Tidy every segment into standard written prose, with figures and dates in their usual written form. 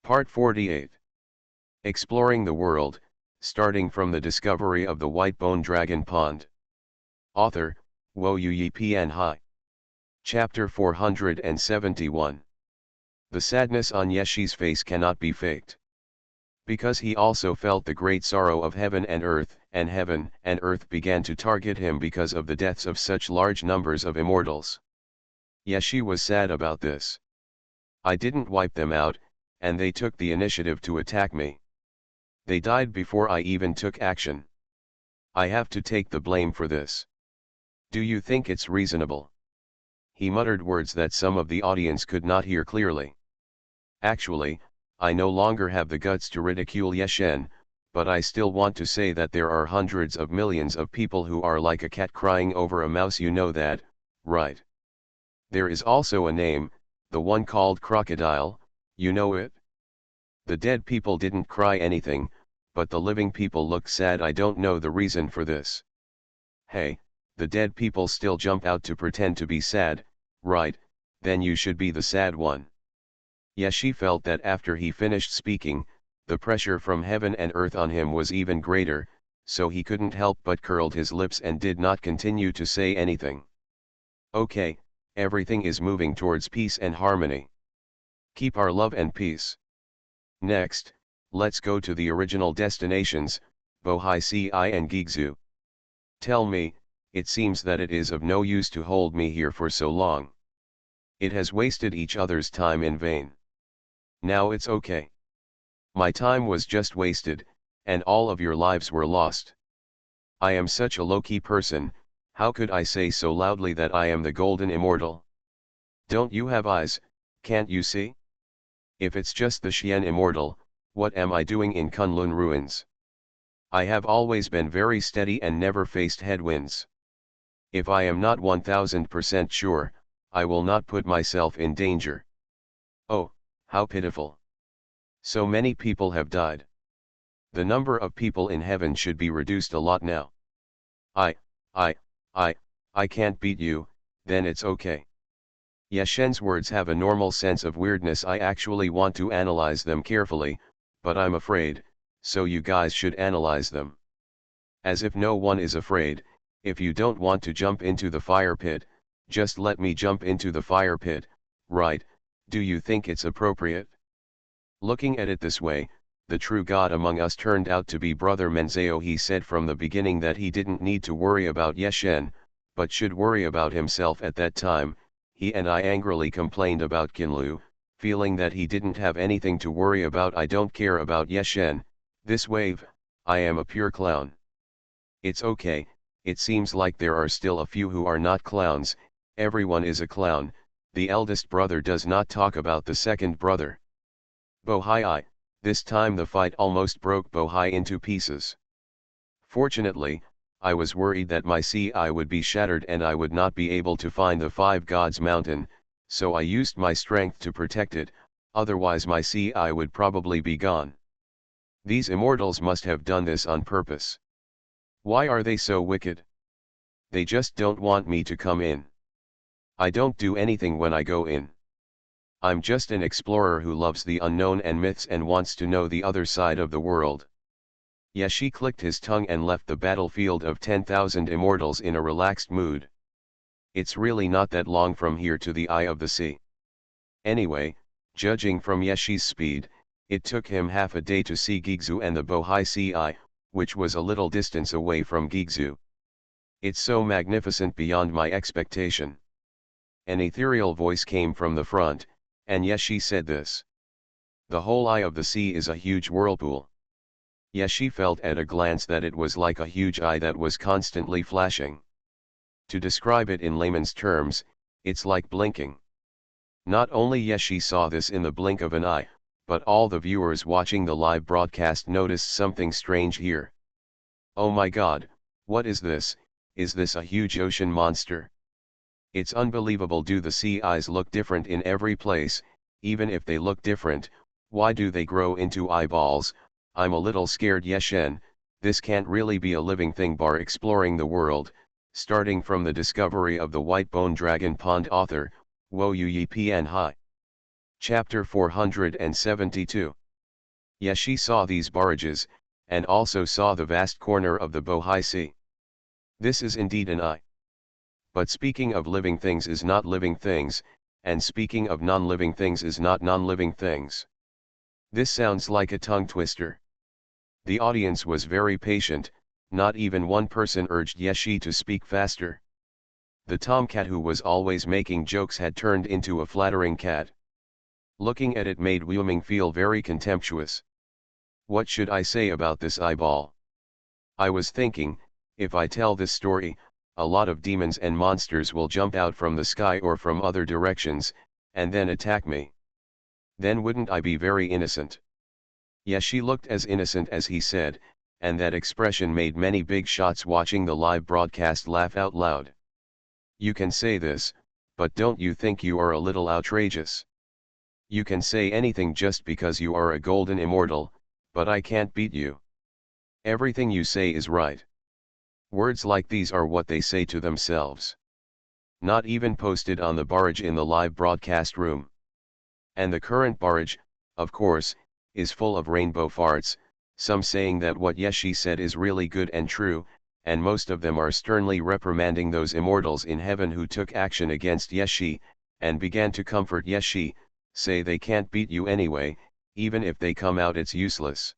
Part 48. Exploring the World, starting from the discovery of the white-bone dragon pond. Author, Wo Yi Pian Hai. Chapter 471. The sadness on Yeshi's face cannot be faked. Because he also felt the great sorrow of heaven and earth began to target him because of the deaths of such large numbers of immortals. Yeshi was sad about this. I didn't wipe them out, and they took the initiative to attack me. They died before I even took action. I have to take the blame for this. Do you think it's reasonable? He muttered words that some of the audience could not hear clearly. Actually, I no longer have the guts to ridicule Yeshen, but I still want to say that there are hundreds of millions of people who are like a cat crying over a mouse, you know that, right? There is also a name, the one called crocodile, you know it? The dead people didn't cry anything, but the living people looked sad. I don't know the reason for this. Hey, the dead people still jump out to pretend to be sad, right? Then you should be the sad one. Yeshi felt that after he finished speaking, the pressure from heaven and earth on him was even greater, so he couldn't help but curled his lips and did not continue to say anything. Okay, everything is moving towards peace and harmony. Keep our love and peace. Next, let's go to the original destinations, Bohai Ci and Gigzu. Tell me, it seems that it is of no use to hold me here for so long. It has wasted each other's time in vain. Now it's okay. My time was just wasted, and all of your lives were lost. I am such a low-key person, how could I say so loudly that I am the golden immortal? Don't you have eyes, can't you see? If it's just the Xian immortal, what am I doing in Kunlun ruins? I have always been very steady and never faced headwinds. If I am not 1000% sure, I will not put myself in danger. Oh, how pitiful. So many people have died. The number of people in heaven should be reduced a lot now. I can't beat you, then it's okay. Yeshen's words have a normal sense of weirdness. I actually want to analyze them carefully, but I'm afraid, so you guys should analyze them. As if no one is afraid. If you don't want to jump into the fire pit, just let me jump into the fire pit, right? Do you think it's appropriate? Looking at it this way, the true God among us turned out to be Brother Menzeo. He said from the beginning that he didn't need to worry about Yeshen, but should worry about himself at that time. He and I angrily complained about Kinlu, feeling that he didn't have anything to worry about. I don't care about Yeshen, this wave, I am a pure clown. It's okay, it seems like there are still a few who are not clowns, everyone is a clown. The eldest brother does not talk about the second brother. Bohai, this time the fight almost broke Bohai into pieces. Fortunately, I was worried that my Ci would be shattered and I would not be able to find the Five Gods Mountain, so I used my strength to protect it, otherwise my Ci would probably be gone. These immortals must have done this on purpose. Why are they so wicked? They just don't want me to come in. I don't do anything when I go in. I'm just an explorer who loves the unknown and myths and wants to know the other side of the world. Yeshi clicked his tongue and left the battlefield of 10,000 immortals in a relaxed mood. It's really not that long from here to the eye of the sea. Anyway, judging from Yeshi's speed, it took him half a day to see Gigzu and the Bohai Ci, which was a little distance away from Gigzu. It's so magnificent beyond my expectation. An ethereal voice came from the front, and Yeshi said this. The whole eye of the sea is a huge whirlpool. Yeshi felt at a glance that it was like a huge eye that was constantly flashing. To describe it in layman's terms, it's like blinking. Not only Yeshi saw this in the blink of an eye, but all the viewers watching the live broadcast noticed something strange here. Oh my God, what is this? Is this a huge ocean monster? It's unbelievable. Do the sea eyes look different in every place? Even if they look different, why do they grow into eyeballs? I'm a little scared. Yeshen, this can't really be a living thing. Exploring the world, starting from the discovery of the white-bone dragon pond. Author, Wo Yi Pian Hai. Chapter 472. Yeshi saw these barrages, and also saw the vast corner of the Bohai Sea. This is indeed an eye. But speaking of living things is not living things, and speaking of non-living things is not non-living things. This sounds like a tongue twister. The audience was very patient, not even one person urged Yeshi to speak faster. The tomcat who was always making jokes had turned into a flattering cat. Looking at it made Wu Ming feel very contemptuous. What should I say about this eyeball? I was thinking, if I tell this story, a lot of demons and monsters will jump out from the sky or from other directions, and then attack me. Then wouldn't I be very innocent? Yes, she looked as innocent as he said, and that expression made many big shots watching the live broadcast laugh out loud. You can say this, but don't you think you are a little outrageous? You can say anything just because you are a golden immortal, but I can't beat you. Everything you say is right. Words like these are what they say to themselves. Not even posted on the barrage in the live broadcast room. And the current barrage, of course, is full of rainbow farts, some saying that what Yeshi said is really good and true, and most of them are sternly reprimanding those immortals in heaven who took action against Yeshi, and began to comfort Yeshi, say they can't beat you anyway, even if they come out it's useless.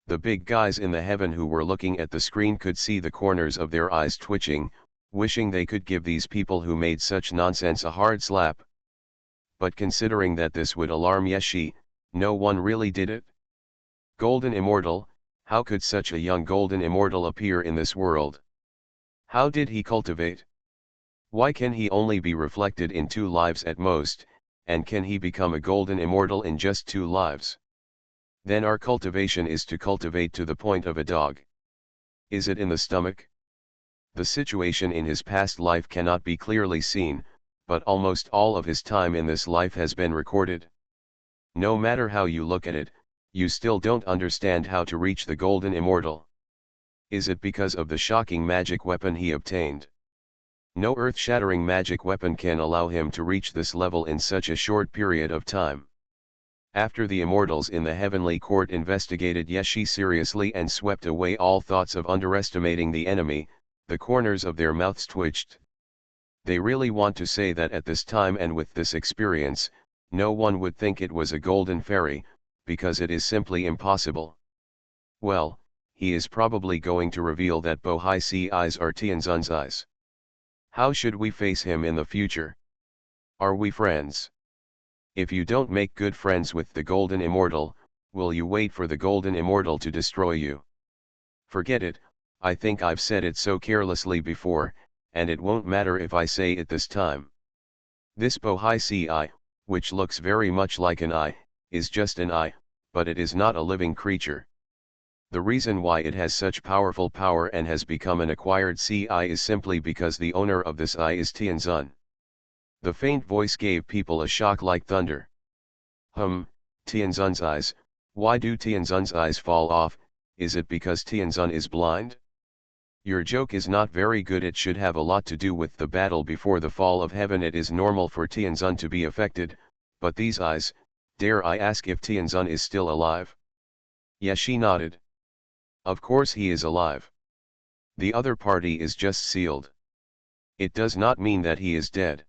The big guys in the heaven who were looking at the screen could see the corners of their eyes twitching, wishing they could give these people who made such nonsense a hard slap. But considering that this would alarm Yeshi, no one really did it. Golden Immortal, how could such a young golden immortal appear in this world? How did he cultivate? Why can he only be reflected in 2 lives at most, and can he become a golden immortal in just 2 lives? Then our cultivation is to cultivate to the point of a dog. Is it in the stomach? The situation in his past life cannot be clearly seen, but almost all of his time in this life has been recorded. No matter how you look at it, you still don't understand how to reach the golden immortal. Is it because of the shocking magic weapon he obtained? No earth-shattering magic weapon can allow him to reach this level in such a short period of time. After the immortals in the heavenly court investigated Yeshi seriously and swept away all thoughts of underestimating the enemy, the corners of their mouths twitched. They really want to say that at this time and with this experience, no one would think it was a golden fairy, because it is simply impossible. Well, he is probably going to reveal that Bohai Sea eyes are Tianzun's eyes. How should we face him in the future? Are we friends? If you don't make good friends with the golden immortal, will you wait for the golden immortal to destroy you? Forget it, I think I've said it so carelessly before, and it won't matter if I say it this time. This Bohai Sea eye, which looks very much like an eye, is just an eye, but it is not a living creature. The reason why it has such powerful power and has become an acquired sea eye is simply because the owner of this eye is Tianzun. The faint voice gave people a shock like thunder. Tianzun's eyes, why do Tianzun's eyes fall off? Is it because Tianzun is blind? Your joke is not very good. It should have a lot to do with the battle before the fall of heaven. It is normal for Tianzun to be affected, but these eyes, dare I ask if Tianzun is still alive? Yes, she nodded. Of course he is alive. The other party is just sealed. It does not mean that he is dead.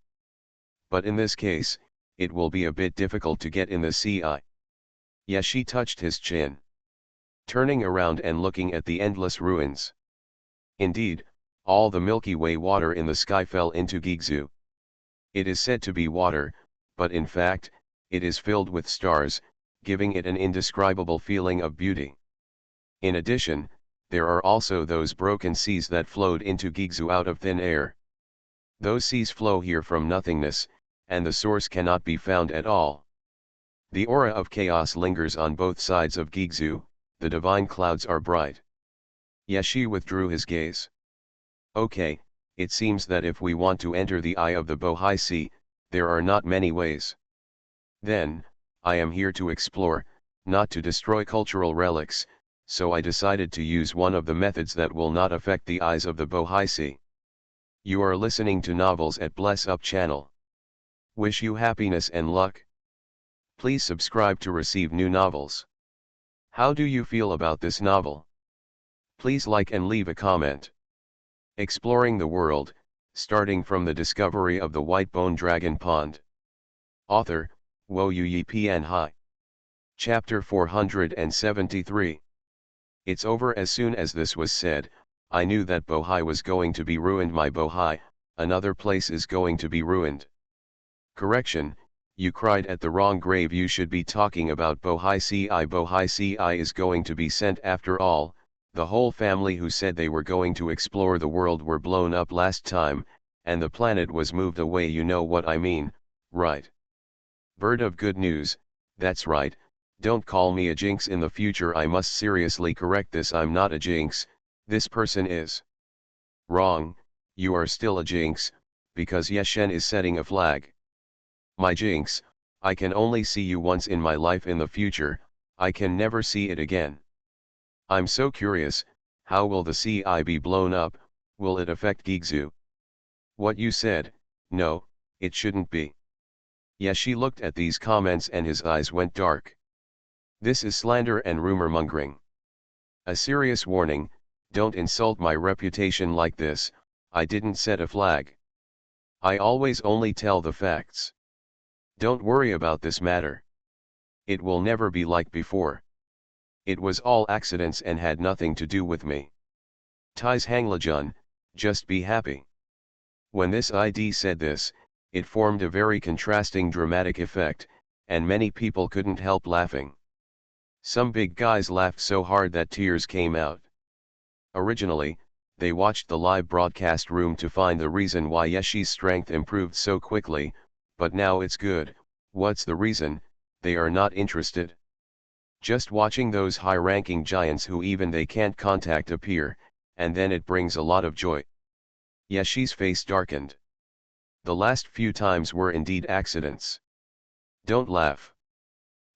But in this case, it will be a bit difficult to get in the sea eye. Yes, she touched his chin. Turning around and looking at the endless ruins. Indeed, all the Milky Way water in the sky fell into Gigzu. It is said to be water, but in fact, it is filled with stars, giving it an indescribable feeling of beauty. In addition, there are also those broken seas that flowed into Gigzu out of thin air. Those seas flow here from nothingness, and the source cannot be found at all. The aura of chaos lingers on both sides of Gigzu, the divine clouds are bright. Yeshi withdrew his gaze. Okay, it seems that if we want to enter the eye of the Bohai Sea, there are not many ways. Then, I am here to explore, not to destroy cultural relics, so I decided to use one of the methods that will not affect the eyes of the Bohai Sea. You are listening to Novels at Bless Up channel. Wish you happiness and luck. Please subscribe to receive new novels. How do you feel about this novel? Please like and leave a comment. Exploring the world, starting from the discovery of the white bone dragon pond. Author, Xuanhuan Hai. Chapter 473. It's over. As soon as this was said, I knew that Bohai was going to be ruined. My Bohai, another place is going to be ruined. Correction, you cried at the wrong grave. You should be talking about Bohai Ci. Bohai Ci is going to be sent after all. The whole family who said they were going to explore the world were blown up last time, and the planet was moved away. You know what I mean, right? Bird of good news, that's right. Don't call me a jinx in the future. I must seriously correct this. I'm not a jinx, this person is. Wrong, you are still a jinx, because Yeshen is setting a flag. My jinx, I can only see you once in my life. In the future, I can never see it again. I'm so curious, how will the CI be blown up? Will it affect Gigzu? What you said, no, it shouldn't be. Yeshi looked at these comments and his eyes went dark. This is slander and rumor mongering. A serious warning, don't insult my reputation like this. I didn't set a flag. I always only tell the facts. Don't worry about this matter. It will never be like before. It was all accidents and had nothing to do with me. Tais Hanglajun, just be happy. When this ID said this, it formed a very contrasting dramatic effect, and many people couldn't help laughing. Some big guys laughed so hard that tears came out. Originally, they watched the live broadcast room to find the reason why Yeshi's strength improved so quickly, but now it's good. What's the reason? They are not interested. Just watching those high-ranking giants who even they can't contact appear, and then it brings a lot of joy. Yeshi's face darkened. The last few times were indeed accidents. Don't laugh.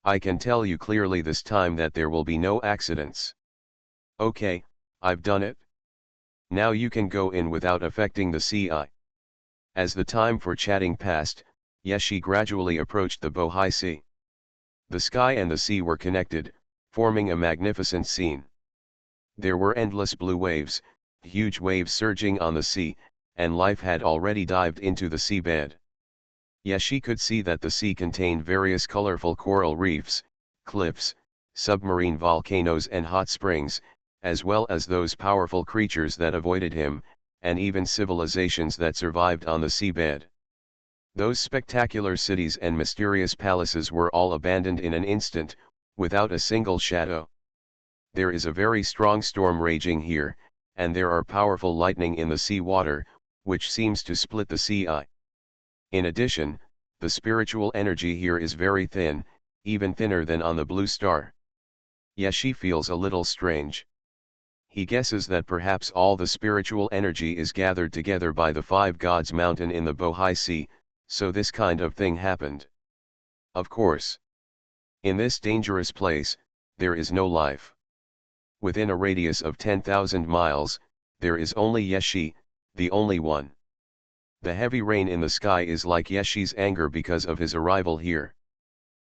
I can tell you clearly this time that there will be no accidents. Okay, I've done it. Now you can go in without affecting the CI. As the time for chatting passed, Yeshi gradually approached the Bohai Sea. The sky and the sea were connected, forming a magnificent scene. There were endless blue waves, huge waves surging on the sea, and life had already dived into the seabed. Yeshi could see that the sea contained various colorful coral reefs, cliffs, submarine volcanoes and hot springs, as well as those powerful creatures that avoided him, and even civilizations that survived on the seabed. Those spectacular cities and mysterious palaces were all abandoned in an instant, without a single shadow. There is a very strong storm raging here, and there are powerful lightning in the sea water, which seems to split the sea. In addition, the spiritual energy here is very thin, even thinner than on the Blue Star. Yeshi feels a little strange. He guesses that perhaps all the spiritual energy is gathered together by the Five Gods Mountain in the Bohai Sea, so this kind of thing happened. Of course. In this dangerous place, there is no life. Within a radius of 10,000 miles, there is only Yeshi, the only one. The heavy rain in the sky is like Yeshi's anger because of his arrival here.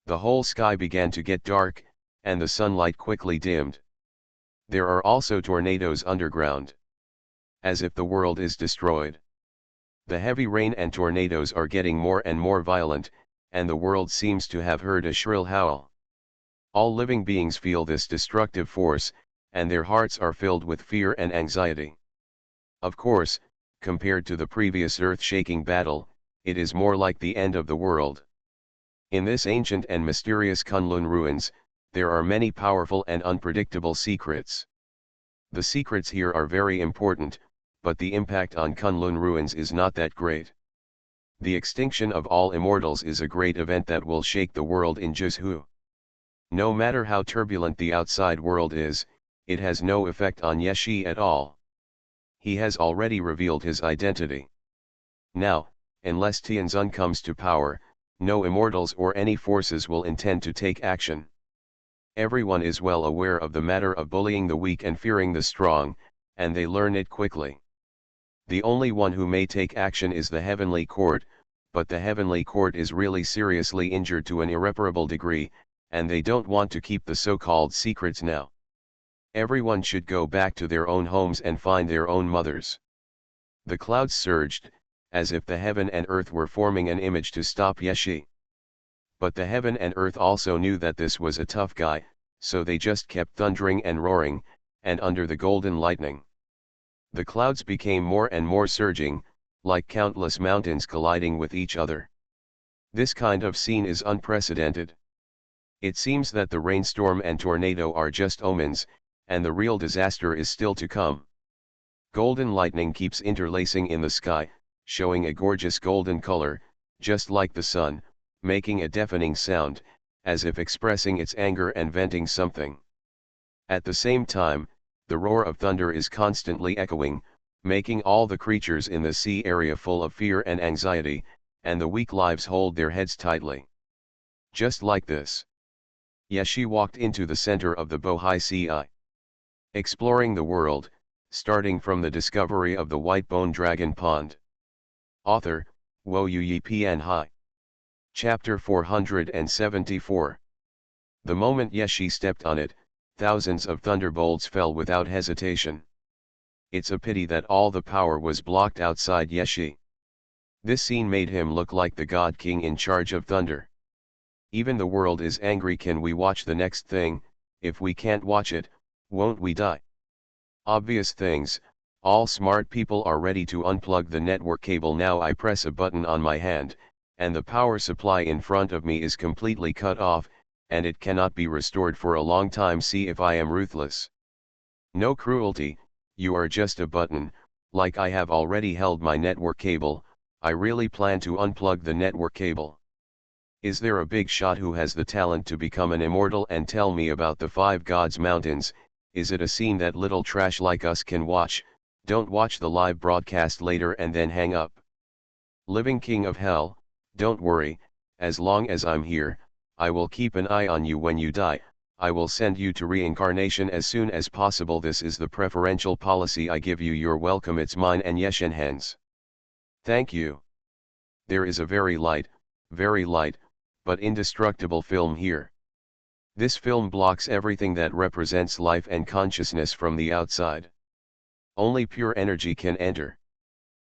The whole sky began to get dark, and the sunlight quickly dimmed. There are also tornadoes underground. As if the world is destroyed. The heavy rain and tornadoes are getting more and more violent, and the world seems to have heard a shrill howl. All living beings feel this destructive force, and their hearts are filled with fear and anxiety. Of course, compared to the previous earth-shaking battle, it is more like the end of the world. In this ancient and mysterious Kunlun ruins, there are many powerful and unpredictable secrets. The secrets here are very important, but the impact on Kunlun ruins is not that great. The extinction of all immortals is a great event that will shake the world in Jizhu. No matter how turbulent the outside world is, it has no effect on Yeshi at all. He has already revealed his identity. Now, unless Tianzun comes to power, no immortals or any forces will intend to take action. Everyone is well aware of the matter of bullying the weak and fearing the strong, and they learn it quickly. The only one who may take action is the heavenly court, but the heavenly court is really seriously injured to an irreparable degree, and they don't want to keep the so-called secrets now. Everyone should go back to their own homes and find their own mothers. The clouds surged, as if the heaven and earth were forming an image to stop Yeshi. But the heaven and earth also knew that this was a tough guy, so they just kept thundering and roaring, and under the golden lightning, the clouds became more and more surging, like countless mountains colliding with each other. This kind of scene is unprecedented. It seems that the rainstorm and tornado are just omens, and the real disaster is still to come. Golden lightning keeps interlacing in the sky, showing a gorgeous golden color, just like the sun, making a deafening sound, as if expressing its anger and venting something. At the same time, the roar of thunder is constantly echoing, making all the creatures in the sea area full of fear and anxiety, and the weak lives hold their heads tightly. Just like this, Yeshi walked into the center of the Bohai Sea, exploring the world, starting from the discovery of the white bone dragon pond. Author, Xuanhuan Pianhai. Chapter 474. The moment Yeshi stepped on it, thousands of thunderbolts fell without hesitation. It's a pity that all the power was blocked outside Yeshi. This scene made him look like the God King in charge of thunder. Even the world is angry. Can we watch the next thing? If we can't watch it, won't we die? Obvious things. All smart people are ready to unplug the network cable. Now I press a button on my hand, and the power supply in front of me is completely cut off, and it cannot be restored for a long time. See if I am ruthless. No cruelty, you are just a button. Like I have already held my network cable, I really plan to unplug the network cable. Is there a big shot who has the talent to become an immortal and tell me about the 5 gods mountains? Is it a scene that little trash like us can watch? Don't watch the live broadcast later and then hang up. Living King of Hell, don't worry, as long as I'm here, I will keep an eye on you. When you die, I will send you to reincarnation as soon as possible. This is the preferential policy I give you. You're welcome. It's mine and Yeshenhen's. Thank you. There is a very light, but indestructible film here. This film blocks everything that represents life and consciousness from the outside. Only pure energy can enter.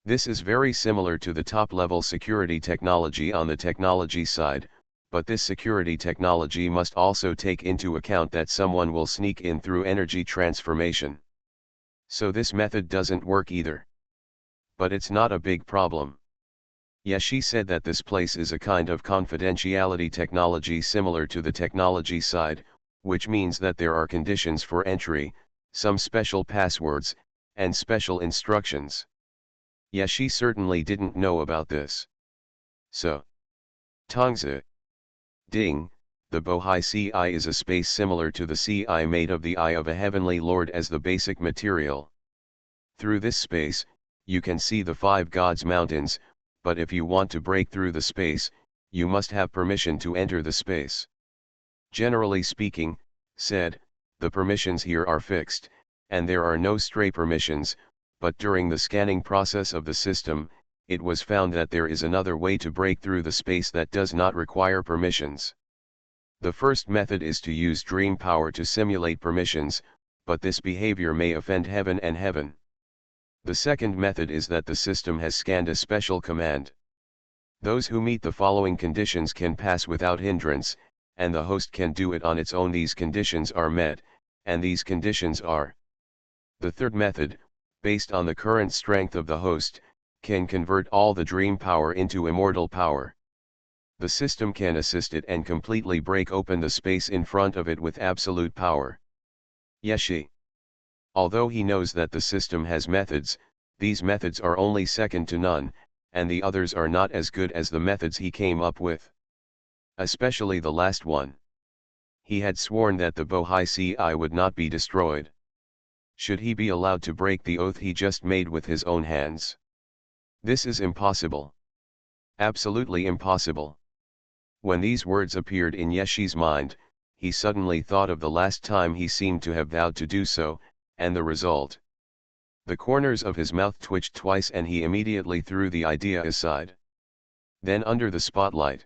This is very similar to the top-level security technology on the technology side, but this security technology must also take into account that someone will sneak in through energy transformation. So this method doesn't work either. But it's not a big problem. Yeshi said that this place is a kind of confidentiality technology similar to the technology side, which means that there are conditions for entry, some special passwords, and special instructions. Yeshi certainly didn't know about this. So, Tongzi. Ding, the Bohai Sea is a space similar to the sea made of the eye of a heavenly lord as the basic material. Through this space, you can see the 5 gods mountains, but if you want to break through the space, you must have permission to enter the space. Generally speaking, said, the permissions here are fixed, and there are no stray permissions, but during the scanning process of the system, it was found that there is another way to break through the space that does not require permissions. The first method is to use dream power to simulate permissions, but this behavior may offend heaven and heaven. The second method is that the system has scanned a special command. Those who meet the following conditions can pass without hindrance, and the host can do it on its own. These conditions are met, and these conditions are. The third method, based on the current strength of the host, can convert all the dream power into immortal power. The system can assist it and completely break open the space in front of it with absolute power. Yeshi. Although he knows that the system has methods, these methods are only second to none, and the others are not as good as the methods he came up with. Especially the last one. He had sworn that the Bohai Sea would not be destroyed. Should he be allowed to break the oath he just made with his own hands? This is impossible. Absolutely impossible. When these words appeared in Yeshi's mind, he suddenly thought of the last time he seemed to have vowed to do so, and the result. The corners of his mouth twitched twice and he immediately threw the idea aside. Then under the spotlight.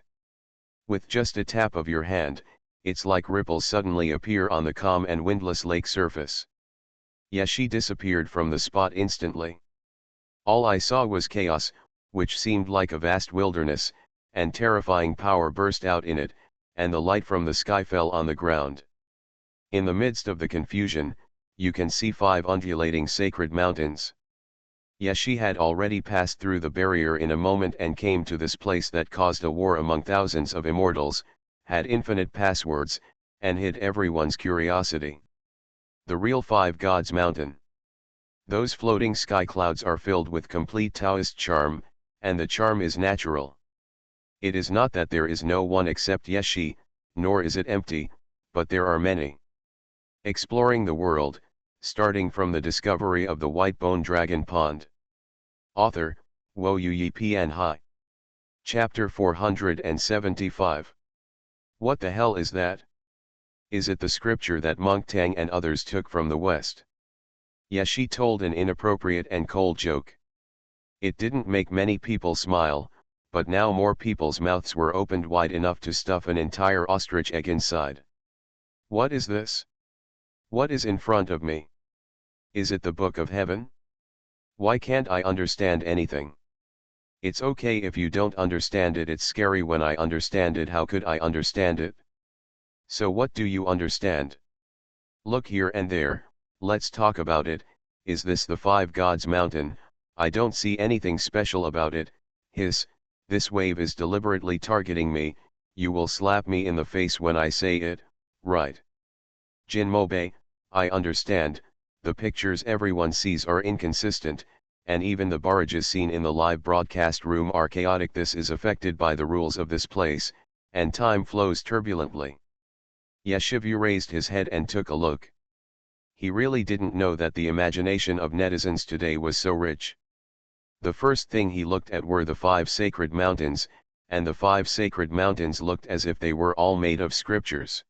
With just a tap of your hand, it's like ripples suddenly appear on the calm and windless lake surface. Yashi disappeared from the spot instantly. All I saw was chaos, which seemed like a vast wilderness, and terrifying power burst out in it, and the light from the sky fell on the ground. In the midst of the confusion, you can see 5 undulating sacred mountains. Yashi had already passed through the barrier in a moment and came to this place that caused a war among thousands of immortals, had infinite passwords, and hid everyone's curiosity. The real 5 Gods Mountain. Those floating sky clouds are filled with complete Taoist charm, and the charm is natural. It is not that there is no one except Yashi, nor is it empty, but there are many. Exploring the world, starting from the discovery of the white bone dragon pond. Author, Xuanhuan Pianhai. Chapter 475. What the hell is that? Is it the scripture that Monk Tang and others took from the West? Yashi told an inappropriate and cold joke. It didn't make many people smile, but now more people's mouths were opened wide enough to stuff an entire ostrich egg inside. What is this? What is in front of me? Is it the Book of Heaven? Why can't I understand anything? It's okay if you don't understand it, it's scary when I understand it, how could I understand it? So what do you understand? Look here and there, let's talk about it. Is this the 5 Gods Mountain? I don't see anything special about it. Hiss, this wave is deliberately targeting me, you will slap me in the face when I say it, right? Jinmobe, I understand, the pictures everyone sees are inconsistent, and even the barrages seen in the live broadcast room are chaotic. This is affected by the rules of this place, and time flows turbulently. Yeshivu raised his head and took a look. He really didn't know that the imagination of netizens today was so rich. The first thing he looked at were the 5 sacred mountains, and the 5 sacred mountains looked as if they were all made of scriptures.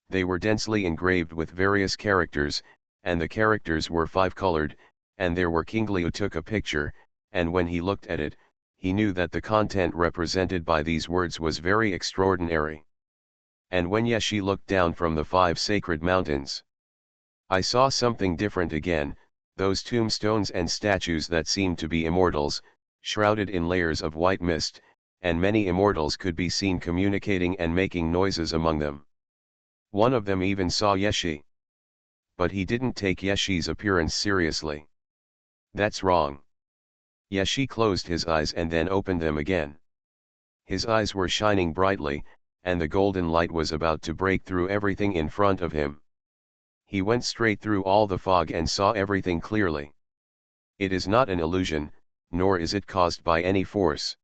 They were densely engraved with various characters, and the characters were 5-colored, and there were Kingli who took a picture, and when he looked at it, he knew that the content represented by these words was very extraordinary. And when Yashi looked down from the 5 sacred mountains, I saw something different again, those tombstones and statues that seemed to be immortals, shrouded in layers of white mist, and many immortals could be seen communicating and making noises among them. One of them even saw Yashi. But he didn't take Yeshi's appearance seriously. That's wrong. Yashi closed his eyes and then opened them again. His eyes were shining brightly, and the golden light was about to break through everything in front of him. He went straight through all the fog and saw everything clearly. It is not an illusion, nor is it caused by any force.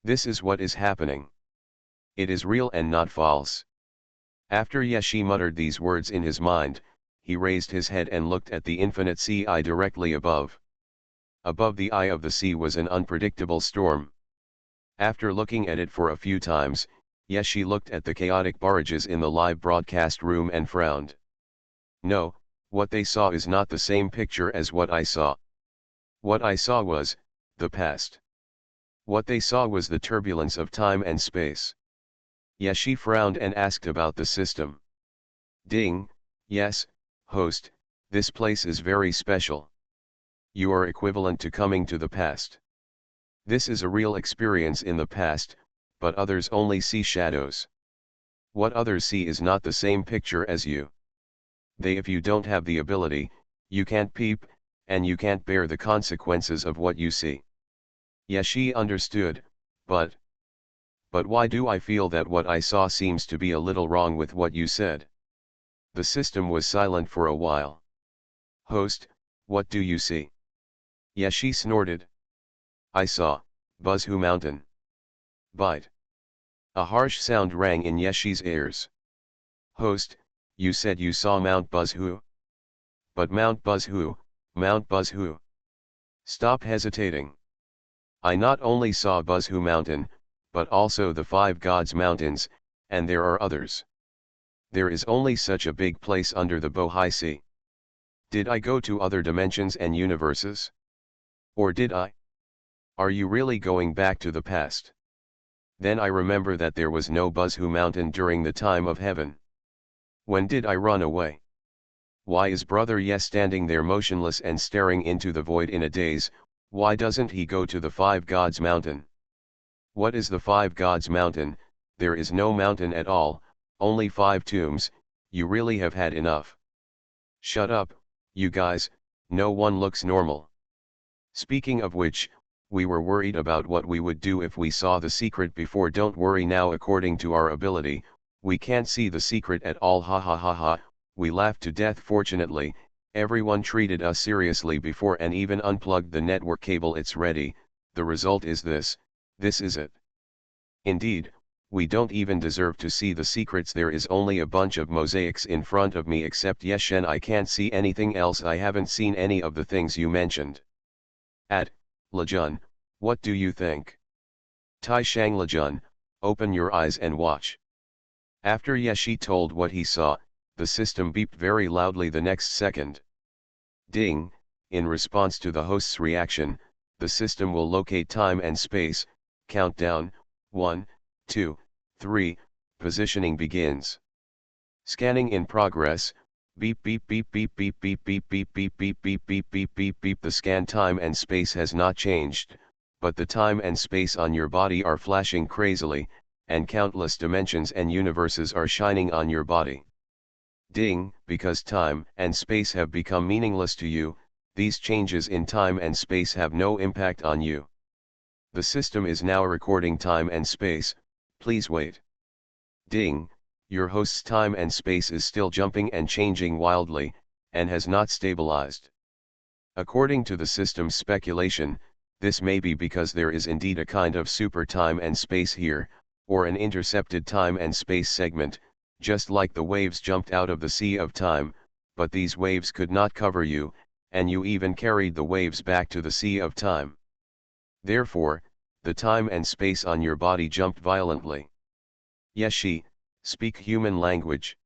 This is what is happening. It is real and not false. After Yashi muttered these words in his mind, he raised his head and looked at the infinite sea eye directly above. Above the eye of the sea was an unpredictable storm. After looking at it for a few times, Yashi looked at the chaotic barrages in the live broadcast room and frowned. No, what they saw is not the same picture as what I saw. What I saw was the past. What they saw was the turbulence of time and space. Yashi frowned and asked about the system. Ding, yes, host, this place is very special. You are equivalent to coming to the past. This is a real experience in the past, but others only see shadows. What others see is not the same picture as you. If you don't have the ability, you can't peep, and you can't bear the consequences of what you see. Yashi understood, but why do I feel that what I saw seems to be a little wrong with what you said? The system was silent for a while. Host, what do you see? Yashi snorted. I saw Buzhu Mountain. Bite. A harsh sound rang in Yeshi's ears. Host, you said you saw Mount Buzhu? But Mount Buzhu, Mount Buzhu. Stop hesitating. I not only saw Buzhu Mountain, but also the 5 Gods Mountains, and there are others. There is only such a big place under the Bohai Sea. Did I go to other dimensions and universes? Or did I? Are you really going back to the past? Then I remember that there was no Buzhu mountain during the time of heaven. When did I run away? Why is brother Yes standing there motionless and staring into the void in a daze? Why doesn't he go to the Five Gods mountain? What is the Five Gods mountain? There is no mountain at all, only 5 tombs. You really have had enough. Shut up, you guys, no one looks normal. Speaking of which, we were worried about what we would do if we saw the secret before. Don't worry now, according to our ability, we can't see the secret at all. Ha ha ha ha, we laughed to death. Fortunately, everyone treated us seriously before and even unplugged the network cable. It's ready. The result is this is it. Indeed, we don't even deserve to see the secrets. There is only a bunch of mosaics in front of me except Yeshen. I can't see anything else. I haven't seen any of the things you mentioned. Lejun, what do you think? Tai Shang. Lejun, open your eyes and watch. After Yeshi told what he saw, the system beeped very loudly the next second. Ding, in response to the host's reaction, the system will locate time and space. Countdown, 1, 2, 3, positioning begins. Scanning in progress. Beep beep beep beep beep beep beep beep beep beep beep beep beep beep beep. The scan time and space has not changed, but the time and space on your body are flashing crazily, and countless dimensions and universes are shining on your body. Ding, because time and space have become meaningless to you, these changes in time and space have no impact on you. The system is now recording time and space, please wait. Ding. Your host's time and space is still jumping and changing wildly, and has not stabilized. According to the system's speculation, this may be because there is indeed a kind of super time and space here, or an intercepted time and space segment, just like the waves jumped out of the sea of time, but these waves could not cover you, and you even carried the waves back to the sea of time. Therefore, the time and space on your body jumped violently. Yeshi, speak human language.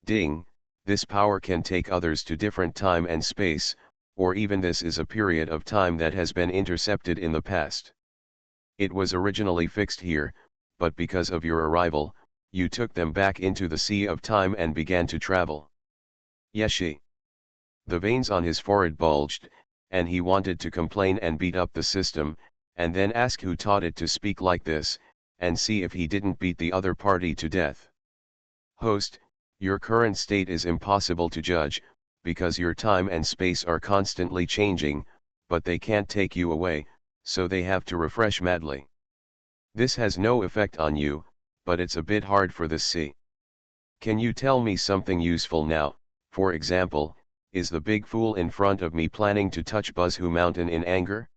Ding, this power can take others to different time and space, or even this is a period of time that has been intercepted in the past. It was originally fixed here, but because of your arrival, you took them back into the sea of time and began to travel. Yeshi. The veins on his forehead bulged, and he wanted to complain and beat up the system, and then ask who taught it to speak like this, and see if he didn't beat the other party to death. Host, your current state is impossible to judge, because your time and space are constantly changing, but they can't take you away, so they have to refresh madly. This has no effect on you, but it's a bit hard for this C. Can you tell me something useful now? For example, is the big fool in front of me planning to touch Buzhu Mountain in anger?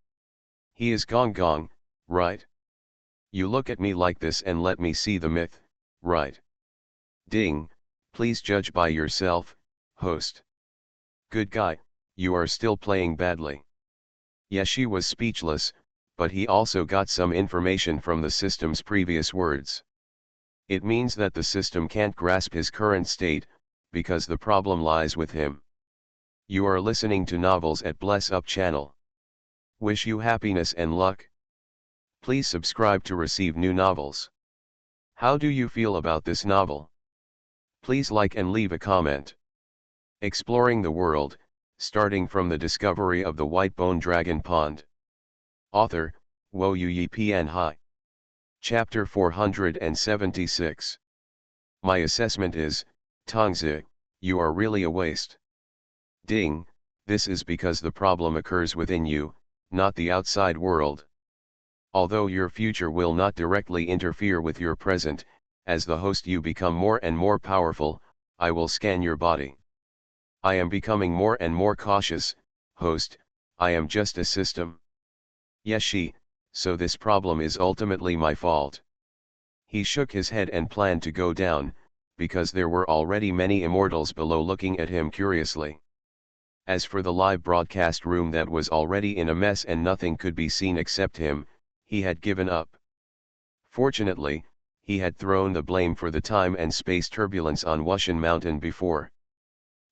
He is Gong Gong, right? You look at me like this and let me see the myth, right? Ding, please judge by yourself, host. Good guy, you are still playing badly. Yeshi was speechless, but he also got some information from the system's previous words. It means that the system can't grasp his current state, because the problem lies with him. You are listening to Novels at Bless Up channel. Wish you happiness and luck. Please subscribe to receive new novels. How do you feel about this novel? Please like and leave a comment. Exploring the world, starting from the discovery of the white bone dragon pond. Author, Wo Yi Pian Hai. Chapter 476. My assessment is, Tongzi, you are really a waste. Ding, this is because the problem occurs within you, not the outside world. Although your future will not directly interfere with your present, as the host you become more and more powerful, I will scan your body. I am becoming more and more cautious, host, I am just a system. Yeshi, so this problem is ultimately my fault. He shook his head and planned to go down, because there were already many immortals below looking at him curiously. As for the live broadcast room that was already in a mess and nothing could be seen except him, he had given up. Fortunately, he had thrown the blame for the time and space turbulence on Xuanhuan Mountain before.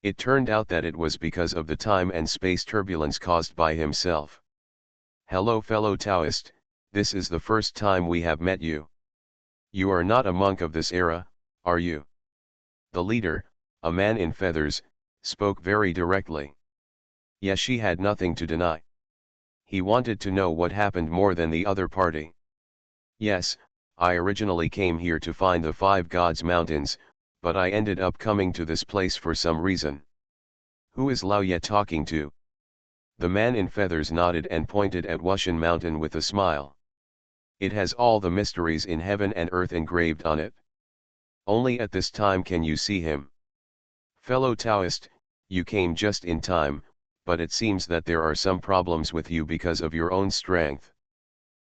It turned out that it was because of the time and space turbulence caused by himself. Hello fellow Taoist, this is the first time we have met you. You are not a monk of this era, are you? The leader, a man in feathers, spoke very directly. Yes, she had nothing to deny. He wanted to know what happened more than the other party. Yes, I originally came here to find the 5 Gods Mountains, but I ended up coming to this place for some reason. Who is Lao Ye talking to? The man in feathers nodded and pointed at Wushan Mountain with a smile. It has all the mysteries in heaven and earth engraved on it. Only at this time can you see him. Fellow Taoist, you came just in time, but it seems that there are some problems with you because of your own strength.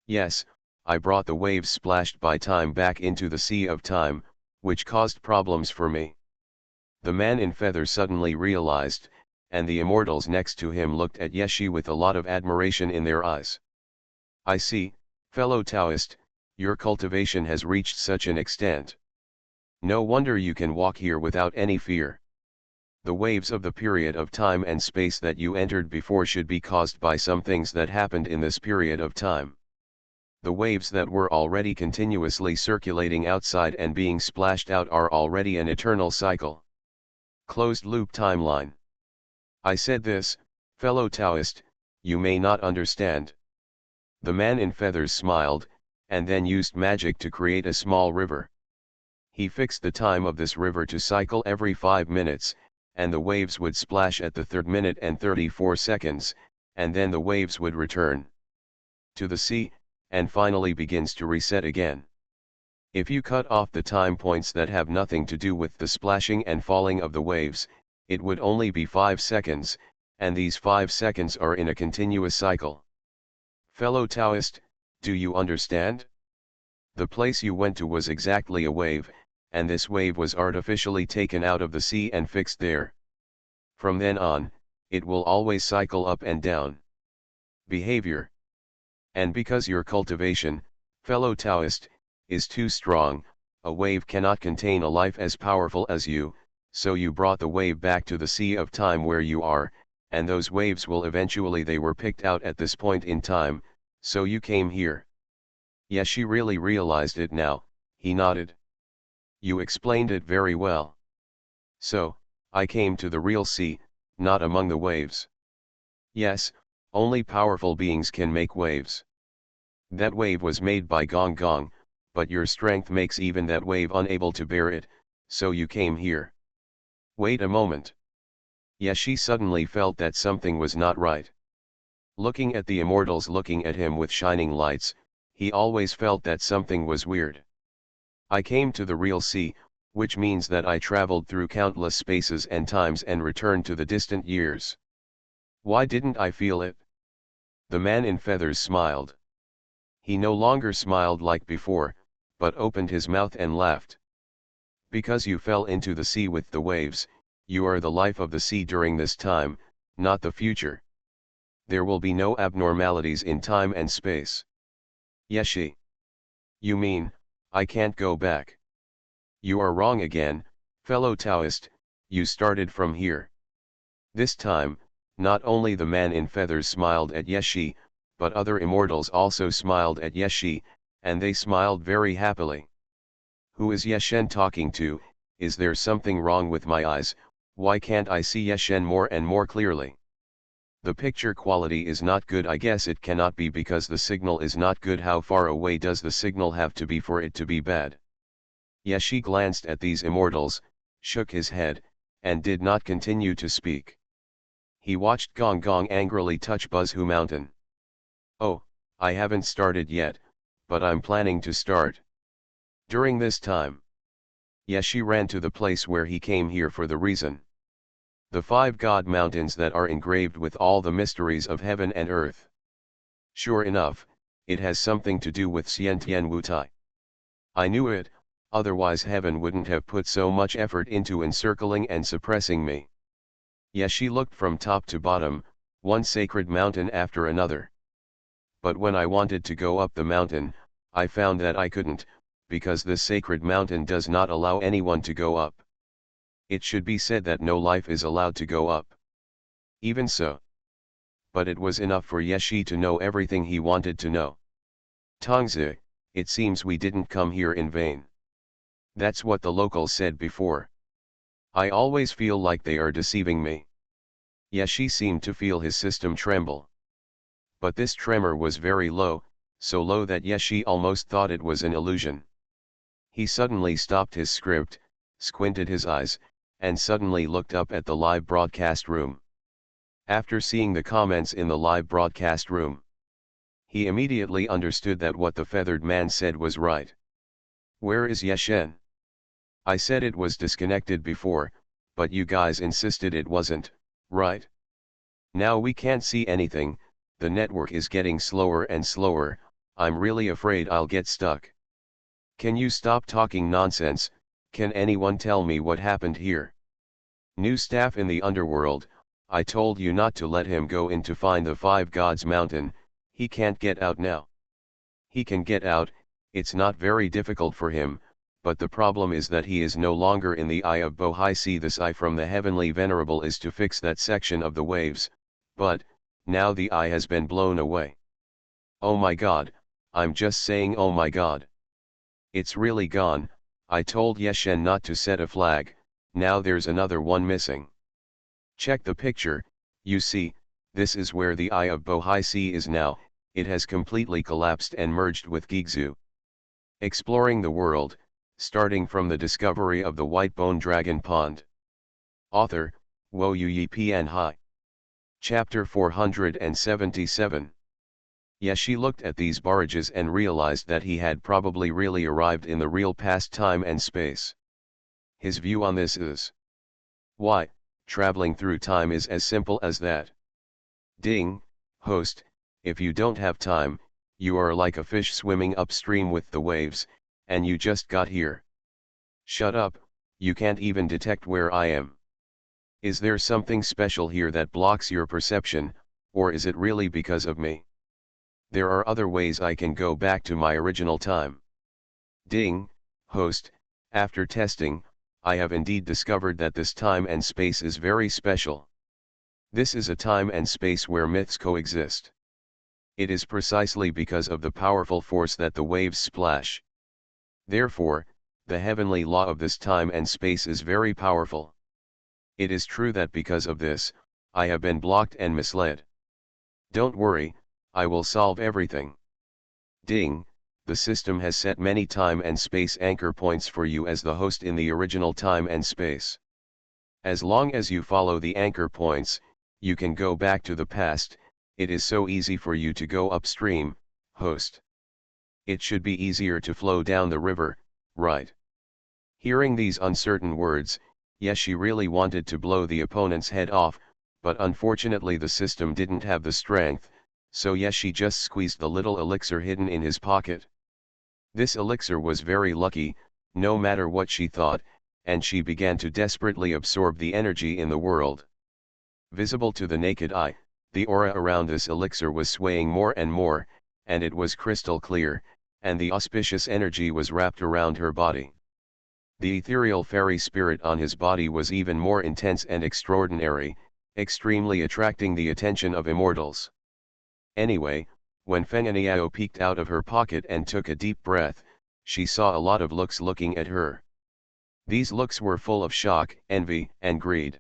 Yes, I brought the waves splashed by time back into the sea of time, which caused problems for me. The man in feathers suddenly realized, and the immortals next to him looked at Yeshi with a lot of admiration in their eyes. I see, fellow Taoist, your cultivation has reached such an extent. No wonder you can walk here without any fear. The waves of the period of time and space that you entered before should be caused by some things that happened in this period of time. The waves that were already continuously circulating outside and being splashed out are already an eternal cycle. Closed loop timeline. I said this, fellow Taoist, you may not understand. The man in feathers smiled, and then used magic to create a small river. He fixed the time of this river to cycle every 5 minutes, and the waves would splash at the 3rd minute and 34 seconds, and then the waves would return to the sea, and finally begins to reset again. If you cut off the time points that have nothing to do with the splashing and falling of the waves, it would only be 5 seconds, and these 5 seconds are in a continuous cycle. Fellow Taoist, do you understand? The place you went to was exactly a wave, and this wave was artificially taken out of the sea and fixed there. From then on, it will always cycle up and down. Behavior. And because your cultivation, fellow Taoist, is too strong, a wave cannot contain a life as powerful as you, so you brought the wave back to the sea of time where you are, and those waves will eventually they were picked out at this point in time, so you came here. Yes, she really realized it now, he nodded. You explained it very well. So, I came to the real sea, not among the waves. Yes, only powerful beings can make waves. That wave was made by Gong Gong, but your strength makes even that wave unable to bear it, so you came here. Wait a moment. Yes, she suddenly felt that something was not right. Looking at the immortals looking at him with shining lights, he always felt that something was weird. I came to the real sea, which means that I traveled through countless spaces and times and returned to the distant years. Why didn't I feel it? The man in feathers smiled. He no longer smiled like before, but opened his mouth and laughed. Because you fell into the sea with the waves, you are the life of the sea during this time, not the future. There will be no abnormalities in time and space. Yeshi. You mean, I can't go back? You are wrong again, fellow Taoist, you started from here. This time, not only the man in feathers smiled at Yeshi, but other immortals also smiled at Yeshi, and they smiled very happily. Who is Yeshen talking to? Is there something wrong with my eyes? Why can't I see Yeshen more and more clearly? The picture quality is not good. I guess it cannot be because the signal is not good. How far away does the signal have to be for it to be bad? Yeshi glanced at these immortals, shook his head, and did not continue to speak. He watched Gong Gong angrily touch Buzhu Mountain. Oh, I haven't started yet, but I'm planning to start. During this time, Yeshi ran to the place where he came here for the reason. The 5 God Mountains that are engraved with all the mysteries of heaven and earth. Sure enough, it has something to do with Xiantian Wutai. I knew it, otherwise heaven wouldn't have put so much effort into encircling and suppressing me. Yeshi looked from top to bottom, one sacred mountain after another. But when I wanted to go up the mountain, I found that I couldn't, because this sacred mountain does not allow anyone to go up. It should be said that no life is allowed to go up. Even so. But it was enough for Yeshi to know everything he wanted to know. Tongzi, it seems we didn't come here in vain. That's what the locals said before. I always feel like they are deceiving me. Yeshi seemed to feel his system tremble. But this tremor was very low, so low that Yeshi almost thought it was an illusion. He suddenly stopped his script, squinted his eyes, and suddenly looked up at the live broadcast room. After seeing the comments in the live broadcast room, he immediately understood that what the feathered man said was right. Where is Yeshen? I said it was disconnected before, but you guys insisted it wasn't, right? Now we can't see anything, the network is getting slower and slower, I'm really afraid I'll get stuck. Can you stop talking nonsense? Can anyone tell me what happened here? New staff in the underworld, I told you not to let him go in to find the Five Gods Mountain, he can't get out now. He can get out, it's not very difficult for him, but the problem is that he is no longer in the eye of Bohai. See, this eye from the heavenly venerable is to fix that section of the waves, but, now the eye has been blown away. Oh my god, I'm just saying oh my god. It's really gone, I told Yeshen not to set a flag, now there's another one missing. Check the picture, you see, this is where the eye of Bohai Sea is now, it has completely collapsed and merged with Gigzu. Exploring the world, starting from the discovery of the white bone dragon pond. Author, Wo Yu Pian Hai. Chapter 477. Yeshi looked at these barrages and realized that he had probably really arrived in the real past time and space. His view on this is, why, traveling through time is as simple as that. Ding, host, if you don't have time, you are like a fish swimming upstream with the waves, and you just got here. Shut up, you can't even detect where I am. Is there something special here that blocks your perception, or is it really because of me? There are other ways I can go back to my original time. Ding, host, after testing, I have indeed discovered that this time and space is very special. This is a time and space where myths coexist. It is precisely because of the powerful force that the waves splash. Therefore, the heavenly law of this time and space is very powerful. It is true that because of this, I have been blocked and misled. Don't worry, I will solve everything. Ding, the system has set many time and space anchor points for you as the host in the original time and space. As long as you follow the anchor points, you can go back to the past, it is so easy for you to go upstream, host. It should be easier to flow down the river, right? Hearing these uncertain words, Yeshi really wanted to blow the opponent's head off, but unfortunately the system didn't have the strength, so Yeshi just squeezed the little elixir hidden in his pocket. This elixir was very lucky, no matter what she thought, and she began to desperately absorb the energy in the world. Visible to the naked eye, the aura around this elixir was swaying more and more, and it was crystal clear, and the auspicious energy was wrapped around her body. The ethereal fairy spirit on his body was even more intense and extraordinary, extremely attracting the attention of immortals. Anyway, when Fengniao peeked out of her pocket and took a deep breath, she saw a lot of looks looking at her. These looks were full of shock, envy, and greed.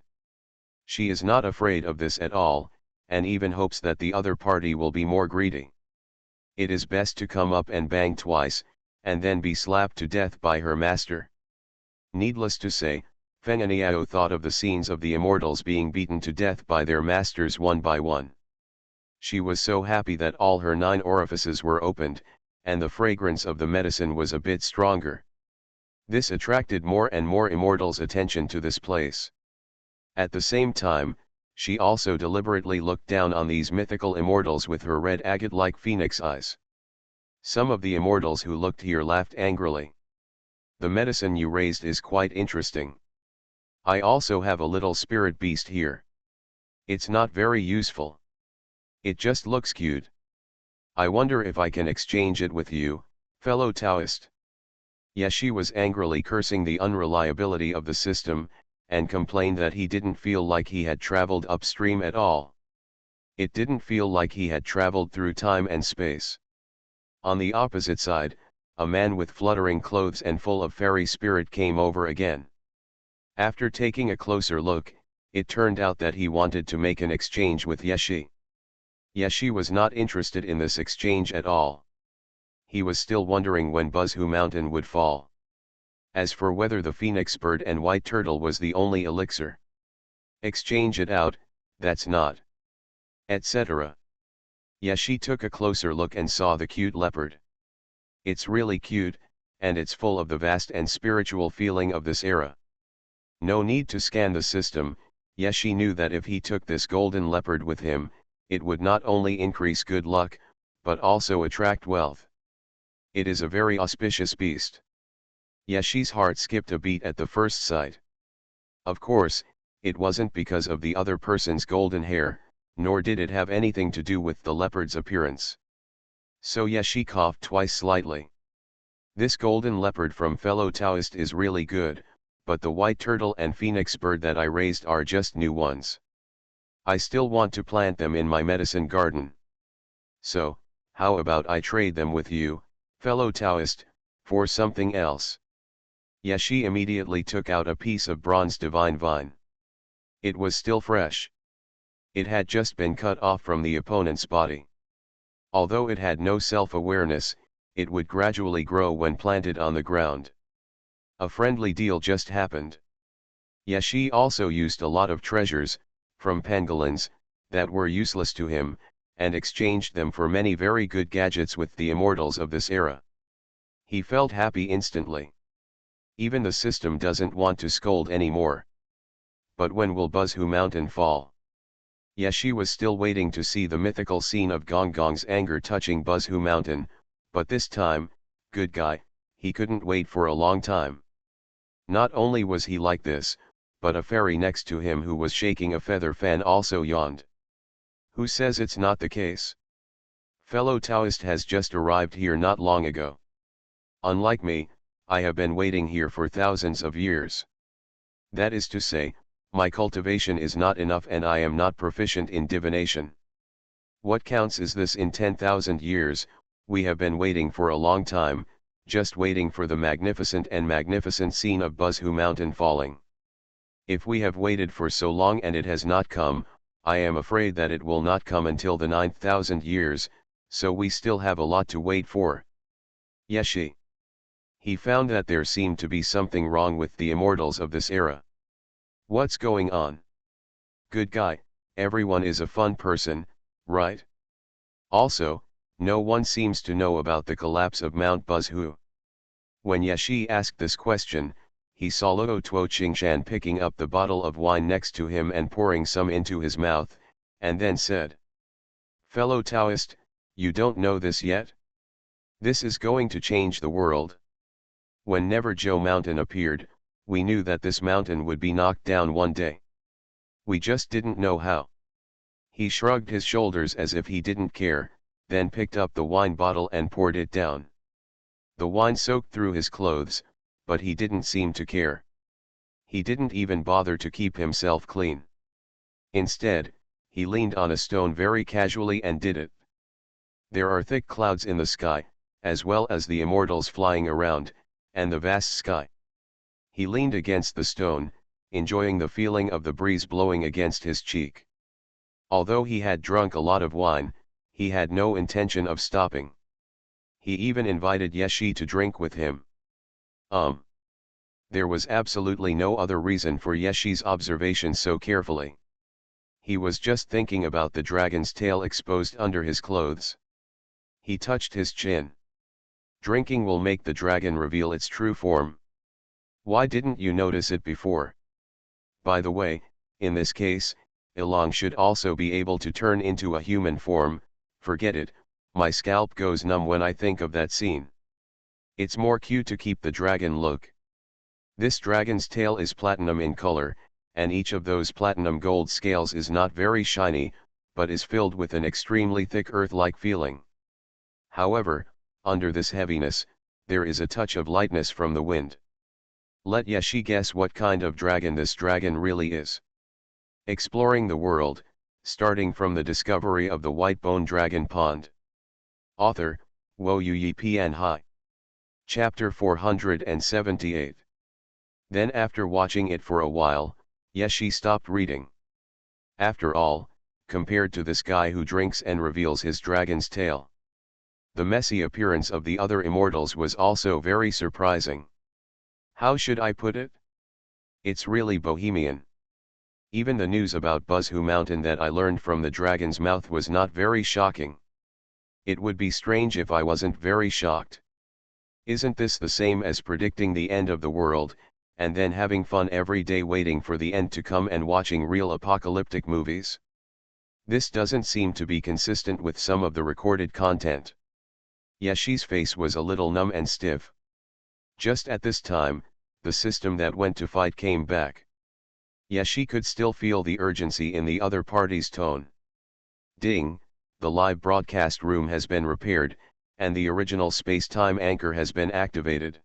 She is not afraid of this at all, and even hopes that the other party will be more greedy. It is best to come up and bang twice, and then be slapped to death by her master. Needless to say, Fengniao thought of the scenes of the immortals being beaten to death by their masters one by one. She was so happy that all her 9 orifices were opened, and the fragrance of the medicine was a bit stronger. This attracted more and more immortals' attention to this place. At the same time, she also deliberately looked down on these mythical immortals with her red agate-like phoenix eyes. Some of the immortals who looked here laughed angrily. The medicine you raised is quite interesting. I also have a little spirit beast here. It's not very useful. It just looks cute. I wonder if I can exchange it with you, fellow Taoist. Yeshi was angrily cursing the unreliability of the system, and complained that he didn't feel like he had traveled upstream at all. It didn't feel like he had traveled through time and space. On the opposite side, a man with fluttering clothes and full of fairy spirit came over again. After taking a closer look, it turned out that he wanted to make an exchange with Yeshi. Yeshi was not interested in this exchange at all. He was still wondering when Buzhu Mountain would fall. As for whether the phoenix bird and white turtle was the only elixir. Exchange it out, that's not. Etc. Yeshi took a closer look and saw the cute leopard. It's really cute, and it's full of the vast and spiritual feeling of this era. No need to scan the system, Yeshi knew that if he took this golden leopard with him, it would not only increase good luck, but also attract wealth. It is a very auspicious beast. Yeshi's heart skipped a beat at the first sight. Of course, it wasn't because of the other person's golden hair, nor did it have anything to do with the leopard's appearance. So Yeshi coughed twice slightly. This golden leopard from fellow Taoist is really good, but the white turtle and phoenix bird that I raised are just new ones. I still want to plant them in my medicine garden. So, how about I trade them with you, fellow Taoist, for something else? Yeshi immediately took out a piece of bronze divine vine. It was still fresh. It had just been cut off from the opponent's body. Although it had no self-awareness, it would gradually grow when planted on the ground. A friendly deal just happened. Yeshi also used a lot of treasures, from pangolins, that were useless to him, and exchanged them for many very good gadgets with the immortals of this era. He felt happy instantly. Even the system doesn't want to scold anymore. But when will Buzhu Mountain fall? Yeshi was still waiting to see the mythical scene of Gong Gong's anger touching Buzhu Mountain, but this time, good guy, he couldn't wait for a long time. Not only was he like this, but a fairy next to him who was shaking a feather fan also yawned. Who says it's not the case? Fellow Taoist has just arrived here not long ago. Unlike me, I have been waiting here for thousands of years. That is to say, my cultivation is not enough and I am not proficient in divination. What counts is this: in 10,000 years, we have been waiting for a long time, just waiting for the magnificent scene of Buzhu Mountain falling. If we have waited for so long and it has not come, I am afraid that it will not come until the 9,000 years, so we still have a lot to wait for. Yeshi. He found that there seemed to be something wrong with the immortals of this era. What's going on? Good guy, everyone is a fun person, right? Also, no one seems to know about the collapse of Mount Buzhu. When Yeshi asked this question, he saw Luo Tuo Qingshan picking up the bottle of wine next to him and pouring some into his mouth, and then said, "Fellow Taoist, you don't know this yet? This is going to change the world. When Never Joe Mountain appeared, we knew that this mountain would be knocked down one day. We just didn't know how." He shrugged his shoulders as if he didn't care, then picked up the wine bottle and poured it down. The wine soaked through his clothes, but he didn't seem to care. He didn't even bother to keep himself clean. Instead, he leaned on a stone very casually and did it. There are thick clouds in the sky, as well as the immortals flying around, and the vast sky. He leaned against the stone, enjoying the feeling of the breeze blowing against his cheek. Although he had drunk a lot of wine, he had no intention of stopping. He even invited Yeshi to drink with him. There was absolutely no other reason for Yeshi's observation so carefully. He was just thinking about the dragon's tail exposed under his clothes. He touched his chin. Drinking will make the dragon reveal its true form. Why didn't you notice it before? By the way, in this case, Ilong should also be able to turn into a human form. Forget it, my scalp goes numb when I think of that scene. It's more cute to keep the dragon look. This dragon's tail is platinum in color, and each of those platinum gold scales is not very shiny, but is filled with an extremely thick earth-like feeling. However, under this heaviness, there is a touch of lightness from the wind. Let Yeshi guess what kind of dragon this dragon really is. Exploring the world, starting from the discovery of the white bone dragon pond. Author, Wo Yu Yi Pian Hai. Chapter 478. Then after watching it for a while, Yeshi stopped reading. After all, compared to this guy who drinks and reveals his dragon's tail, the messy appearance of the other immortals was also very surprising. How should I put it? It's really bohemian. Even the news about Buzhu Mountain that I learned from the dragon's mouth was not very shocking. It would be strange if I wasn't very shocked. Isn't this the same as predicting the end of the world, and then having fun every day waiting for the end to come and watching real apocalyptic movies? This doesn't seem to be consistent with some of the recorded content. Yeshi's face was a little numb and stiff. Just at this time, the system that went to fight came back. Yeshi could still feel the urgency in the other party's tone. Ding, the live broadcast room has been repaired, and the original space-time anchor has been activated.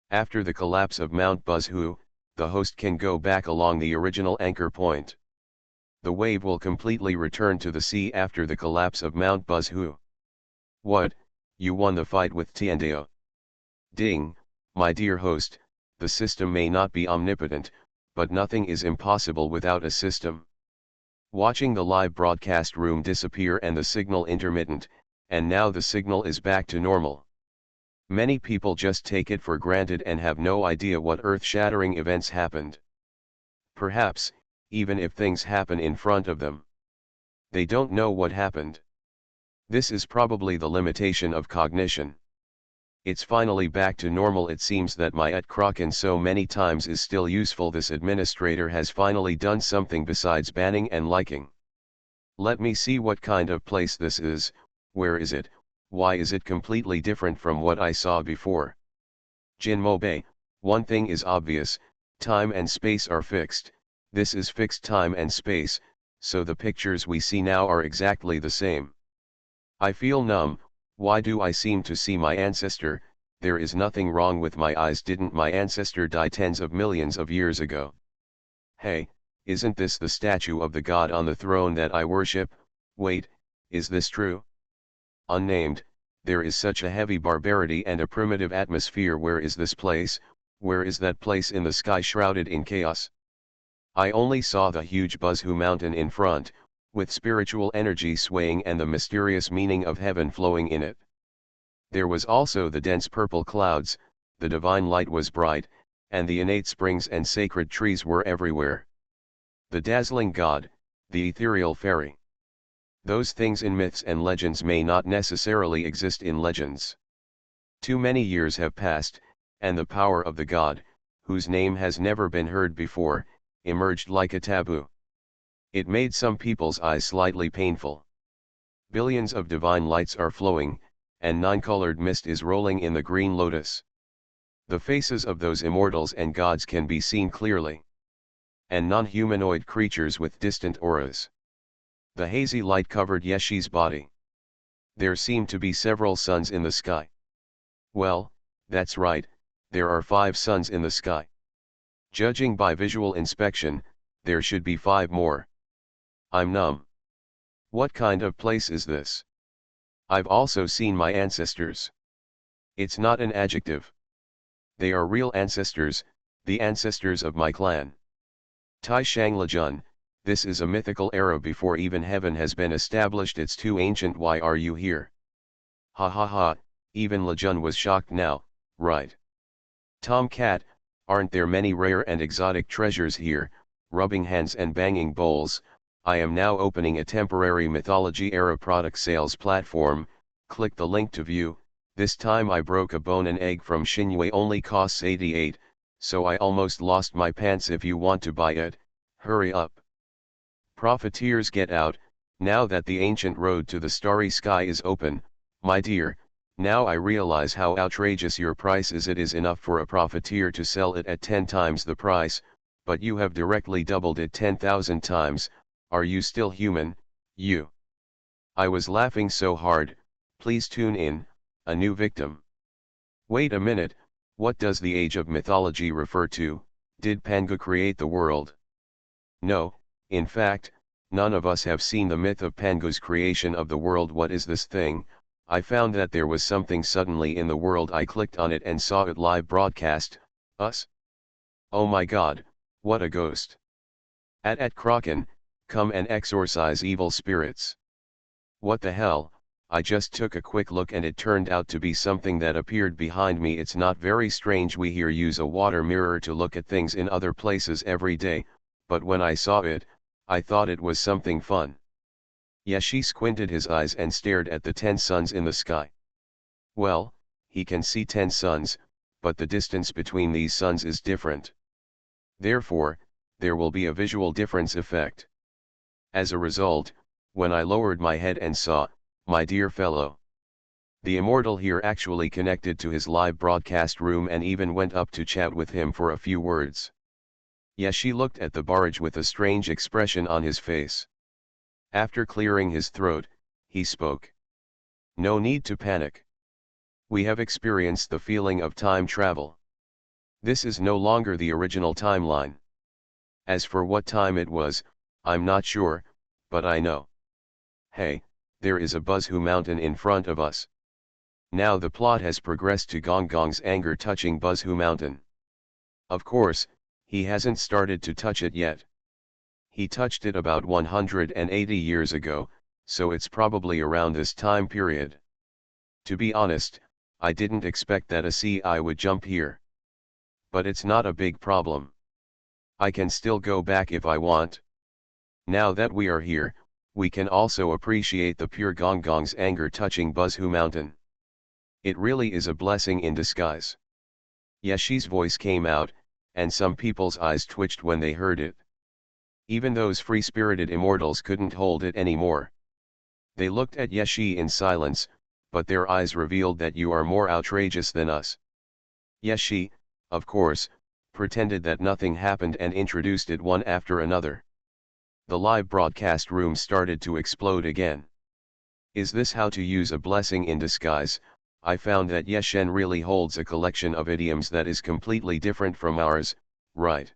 After the collapse of Mount Buzhu, the host can go back along the original anchor point. The wave will completely return to the sea after the collapse of Mount Buzhu. What, you won the fight with Tiandeo? Ding, my dear host, the system may not be omnipotent, but nothing is impossible without a system. Watching the live broadcast room disappear and the signal intermittent, and now the signal is back to normal. Many people just take it for granted and have no idea what earth-shattering events happened. Perhaps, even if things happen in front of them, they don't know what happened. This is probably the limitation of cognition. It's finally back to normal. It seems that my Kraken so many times is still useful. This administrator has finally done something besides banning and liking. Let me see what kind of place this is. Where is it? Why is it completely different from what I saw before? Jinmobe, one thing is obvious, time and space are fixed. This is fixed time and space, so the pictures we see now are exactly the same. I feel numb. Why do I seem to see my ancestor? There is nothing wrong with my eyes. Didn't my ancestor die tens of millions of years ago? Hey, isn't this the statue of the god on the throne that I worship? Wait, is this true? Unnamed, there is such a heavy barbarity and a primitive atmosphere. Where is this place? Where is that place in the sky shrouded in chaos? I only saw the huge Buzhu mountain in front, with spiritual energy swaying and the mysterious meaning of heaven flowing in it. There was also the dense purple clouds, the divine light was bright, and the innate springs and sacred trees were everywhere. The dazzling god, the ethereal fairy. Those things in myths and legends may not necessarily exist in legends. Too many years have passed, and the power of the god, whose name has never been heard before, emerged like a taboo. It made some people's eyes slightly painful. Billions of divine lights are flowing, and nine-colored mist is rolling in the green lotus. The faces of those immortals and gods can be seen clearly. And non-humanoid creatures with distant auras. The hazy light covered Yeshi's body. There seemed to be several suns in the sky. Well, that's right, there are 5 suns in the sky. Judging by visual inspection, there should be 5 more. I'm numb. What kind of place is this? I've also seen my ancestors. It's not an adjective. They are real ancestors, the ancestors of my clan. Tai Shang Lejun, this is a mythical era before even heaven has been established. It's too ancient. Why are you here? Ha ha ha, even Lejun was shocked now, right? Tomcat, aren't there many rare and exotic treasures here? Rubbing hands and banging bowls. I am now opening a temporary mythology era product sales platform. Click the link to view. This time I broke a bone. An egg from Xuanhuan only costs 88, so I almost lost my pants. If you want to buy it, hurry up. Profiteers, get out, now that the ancient road to the starry sky is open. My dear, now I realize how outrageous your price is. It is enough for a profiteer to sell it at 10 times the price, but you have directly doubled it 10,000 times. Are you still human, you? I was laughing so hard. Please tune in, a new victim. Wait a minute, what does the age of mythology refer to? Did Pangu create the world? No, in fact, none of us have seen the myth of Pangu's creation of the world. What is this thing? I found that there was something suddenly in the world. I clicked on it and saw it live broadcast, us. Oh my god, what a ghost. At Kraken, come and exorcise evil spirits. What the hell, I just took a quick look and it turned out to be something that appeared behind me. It's not very strange, we here use a water mirror to look at things in other places every day, but when I saw it, I thought it was something fun. Yashi squinted his eyes and stared at the 10 suns in the sky. Well, he can see 10 suns, but the distance between these suns is different. Therefore, there will be a visual difference effect. As a result, when I lowered my head and saw, my dear fellow, the immortal here actually connected to his live broadcast room and even went up to chat with him for a few words. Yashi looked at the barrage with a strange expression on his face. After clearing his throat, he spoke. No need to panic. We have experienced the feeling of time travel. This is no longer the original timeline. As for what time it was, I'm not sure, but I know. Hey, there is a Buzhu mountain in front of us. Now the plot has progressed to Gong Gong's anger touching Buzhu mountain. Of course, he hasn't started to touch it yet. He touched it about 180 years ago, so it's probably around this time period. To be honest, I didn't expect that a CI would jump here. But it's not a big problem. I can still go back if I want. Now that we are here, we can also appreciate the pure Gong Gong's anger touching Buzhu mountain. It really is a blessing in disguise. Yashi's voice came out, and some people's eyes twitched when they heard it. Even those free-spirited immortals couldn't hold it anymore. They looked at Yashi in silence, but their eyes revealed that you are more outrageous than us. Yashi, of course, pretended that nothing happened and introduced it one after another. The live broadcast room started to explode again. Is this how to use a blessing in disguise? I found that Yeshen really holds a collection of idioms that is completely different from ours, right?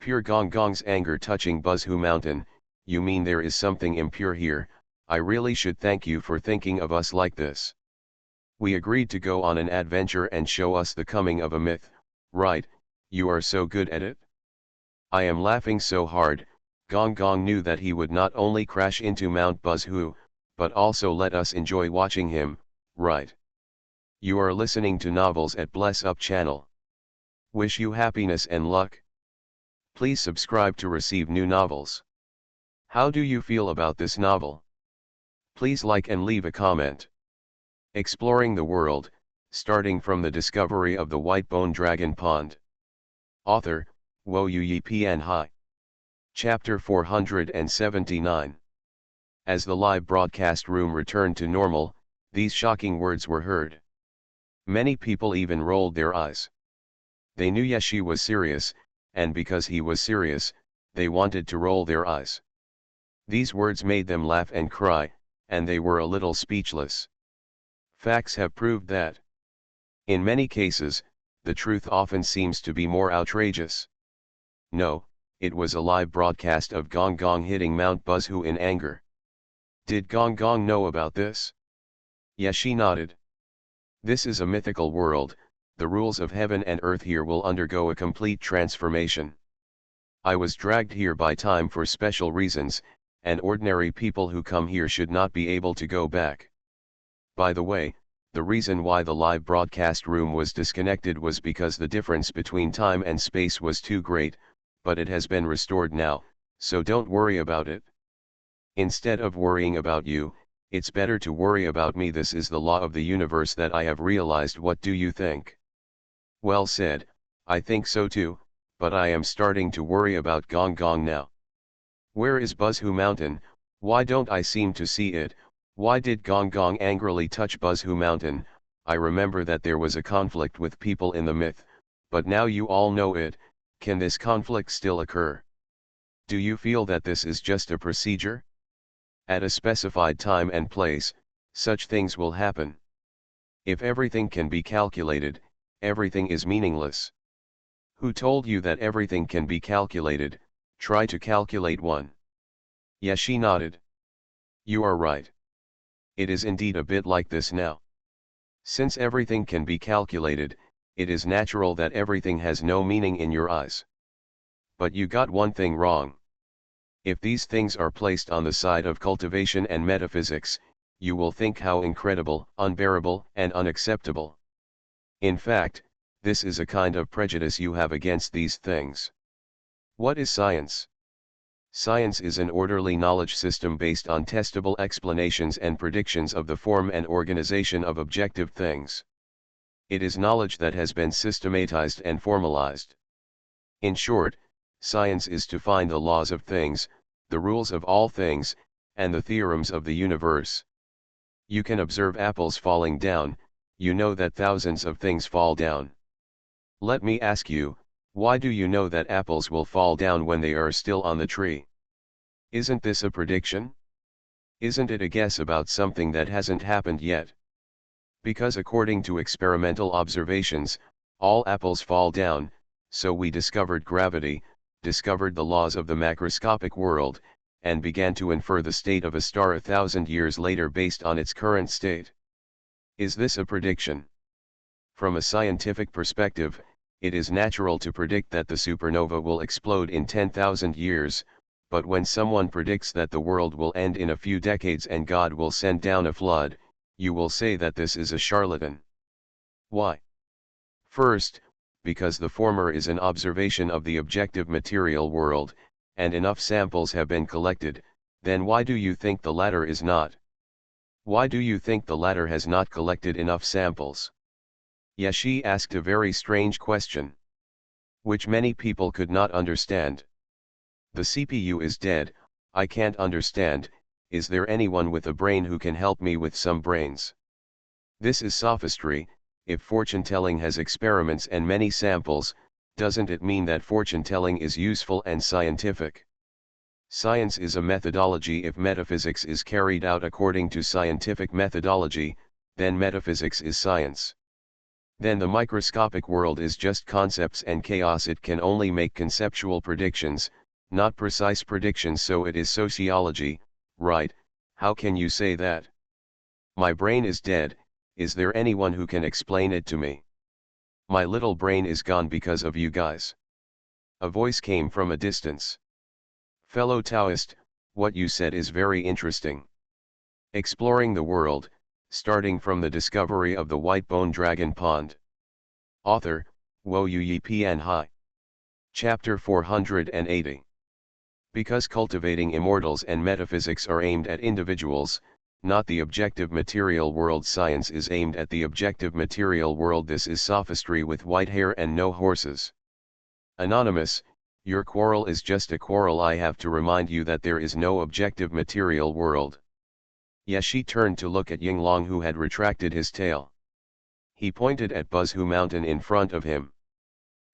Pure Gong Gong's anger touching Buzhu mountain, you mean there is something impure here? I really should thank you for thinking of us like this. We agreed to go on an adventure and show us the coming of a myth, right? You are so good at it. I am laughing so hard. Gong Gong knew that he would not only crash into Mount Buzhu, but also let us enjoy watching him, right? You are listening to Novels at Bless Up channel. Wish you happiness and luck. Please subscribe to receive new novels. How do you feel about this novel? Please like and leave a comment. Exploring the world, starting from the discovery of the white bone dragon pond. Author, Wo Yu Pian Hai. Chapter 479. As the live broadcast room returned to normal, these shocking words were heard. Many people even rolled their eyes. They knew Yashi was serious, and because he was serious, they wanted to roll their eyes. These words made them laugh and cry, and they were a little speechless. Facts have proved that, in many cases, the truth often seems to be more outrageous. No, it was a live broadcast of Gong Gong hitting Mount Buzhu in anger. Did Gong Gong know about this? Yashi nodded. This is a mythical world, the rules of heaven and earth here will undergo a complete transformation. I was dragged here by time for special reasons, and ordinary people who come here should not be able to go back. By the way, the reason why the live broadcast room was disconnected was because the difference between time and space was too great, but it has been restored now, so don't worry about it. Instead of worrying about you, it's better to worry about me. This is the law of the universe that I have realized. What do you think? Well said, I think so too, but I am starting to worry about Gong Gong now. Where is Buzhu mountain? Why don't I seem to see it? Why did Gong Gong angrily touch Buzhu mountain? I remember that there was a conflict with people in the myth, but now you all know it. Can this conflict still occur? Do you feel that this is just a procedure? At a specified time and place, such things will happen. If everything can be calculated, everything is meaningless. Who told you that everything can be calculated? Try to calculate one. Yashi nodded. You are right. It is indeed a bit like this now. Since everything can be calculated, it is natural that everything has no meaning in your eyes. But you got one thing wrong. If these things are placed on the side of cultivation and metaphysics, you will think how incredible, unbearable, and unacceptable. In fact, this is a kind of prejudice you have against these things. What is science? Science is an orderly knowledge system based on testable explanations and predictions of the form and organization of objective things. It is knowledge that has been systematized and formalized. In short, science is to find the laws of things, the rules of all things, and the theorems of the universe. You can observe apples falling down, you know that thousands of things fall down. Let me ask you, why do you know that apples will fall down when they are still on the tree? Isn't this a prediction? Isn't it a guess about something that hasn't happened yet? Because according to experimental observations, all apples fall down, so we discovered gravity, discovered the laws of the macroscopic world, and began to infer the state of a star 1,000 years later based on its current state. Is this a prediction? From a scientific perspective, it is natural to predict that the supernova will explode in 10,000 years, but when someone predicts that the world will end in a few decades and God will send down a flood, you will say that this is a charlatan. Why? First, because the former is an observation of the objective material world, and enough samples have been collected. Then why do you think the latter is not? Why do you think the latter has not collected enough samples? Yashi asked a very strange question, which many people could not understand. The CPU is dead, I can't understand. Is there anyone with a brain who can help me with some brains? This is sophistry. If fortune-telling has experiments and many samples, doesn't it mean that fortune-telling is useful and scientific? Science is a methodology. If metaphysics is carried out according to scientific methodology, then metaphysics is science. Then the microscopic world is just concepts and chaos. It can only make conceptual predictions, not precise predictions, so it is sociology, right? How can you say that? My brain is dead. Is there anyone who can explain it to me? My little brain is gone because of you guys. A voice came from a distance. Fellow Taoist, what you said is very interesting. Exploring the world, starting from the discovery of the white bone dragon pond. Author, Wo Yi Pian Hai. Chapter 480. Because cultivating immortals and metaphysics are aimed at individuals, not the objective material world. Science is aimed at the objective material world. This is sophistry with white hair and no horses. Anonymous, your quarrel is just a quarrel. I have to remind you that there is no objective material world. Yashi turned to look at Yinglong, who had retracted his tail. He pointed at Buzhu Mountain in front of him.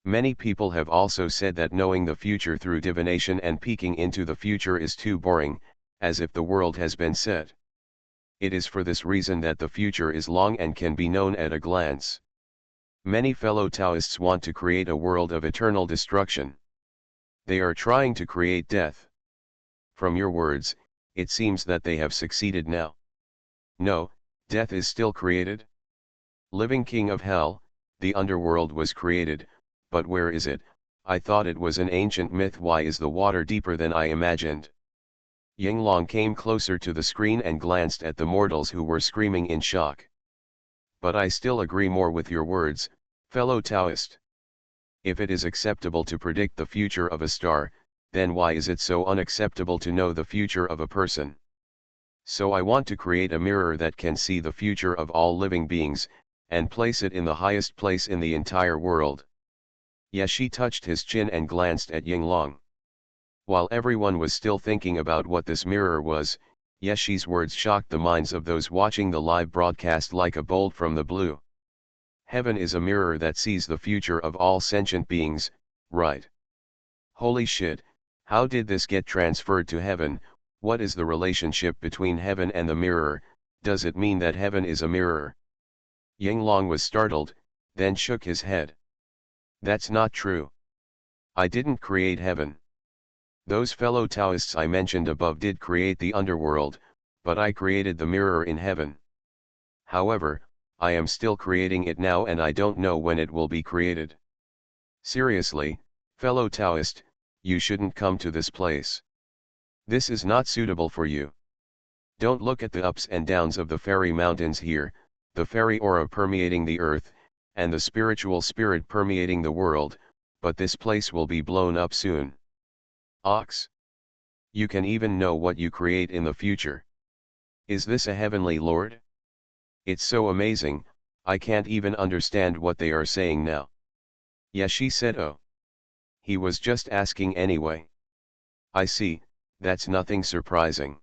Many people have also said that knowing the future through divination and peeking into the future is too boring, as if the world has been set. It is for this reason that the future is long and can be known at a glance. Many fellow Taoists want to create a world of eternal destruction. They are trying to create death. From your words, it seems that they have succeeded now. No, death is still created. Living king of hell, the underworld was created, but where is it? I thought it was an ancient myth. Why is the water deeper than I imagined? Yinglong came closer to the screen and glanced at the mortals who were screaming in shock. But I still agree more with your words, fellow Taoist. If it is acceptable to predict the future of a star, then why is it so unacceptable to know the future of a person? So I want to create a mirror that can see the future of all living beings, and place it in the highest place in the entire world. Yashi touched his chin and glanced at Yinglong. While everyone was still thinking about what this mirror was, Yeshi's words shocked the minds of those watching the live broadcast like a bolt from the blue. Heaven is a mirror that sees the future of all sentient beings, right? Holy shit, how did this get transferred to heaven? What is the relationship between heaven and the mirror? Does it mean that heaven is a mirror? Yinglong was startled, then shook his head. That's not true. I didn't create heaven. Those fellow Taoists I mentioned above did create the underworld, But I created the mirror in heaven. However, I am still creating it now and I don't know when it will be created. Seriously, fellow Taoist, you shouldn't come to this place. This is not suitable for you. Don't look at the ups and downs of the fairy mountains here, the fairy aura permeating the earth, and the spiritual spirit permeating the world, but this place will be blown up soon. Ox. You can even know what you create in the future. Is this a heavenly lord? It's so amazing, I can't even understand what they are saying now. Yashi said, oh. He was just asking anyway. I see, that's nothing surprising.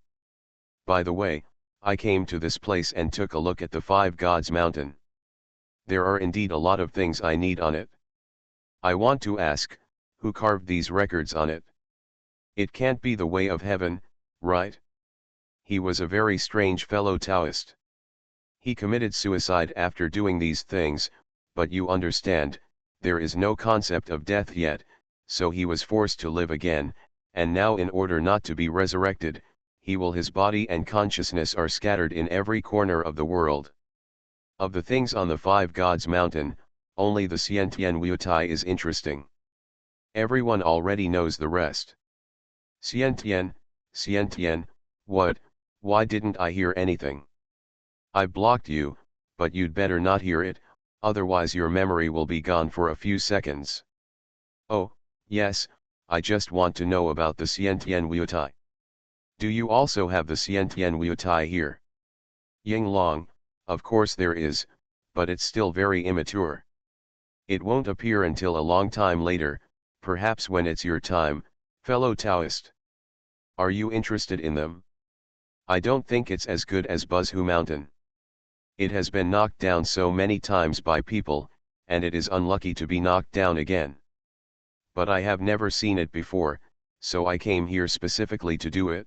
By the way, I came to this place and took a look at the Five Gods Mountain. There are indeed a lot of things I need on it. I want to ask, who carved these records on it? It can't be the way of heaven, right? He was a very strange fellow Taoist. He committed suicide after doing these things, but you understand, there is no concept of death yet, so he was forced to live again, and now in order not to be resurrected, his body and consciousness are scattered in every corner of the world. Of the things on the Five Gods Mountain, only the Xiantian Wutai is interesting. Everyone already knows the rest. Xiantian, what, why didn't I hear anything? I blocked you, but you'd better not hear it, otherwise your memory will be gone for a few seconds. Oh, yes, I just want to know about the Xiantian Wutai. Do you also have the Xiantian Wutai here? Yinglong, of course there is, but it's still very immature. It won't appear until a long time later, perhaps when it's your time, fellow Taoist. Are you interested in them? I don't think it's as good as Buzhu Mountain. It has been knocked down so many times by people, and it is unlucky to be knocked down again. But I have never seen it before, so I came here specifically to do it.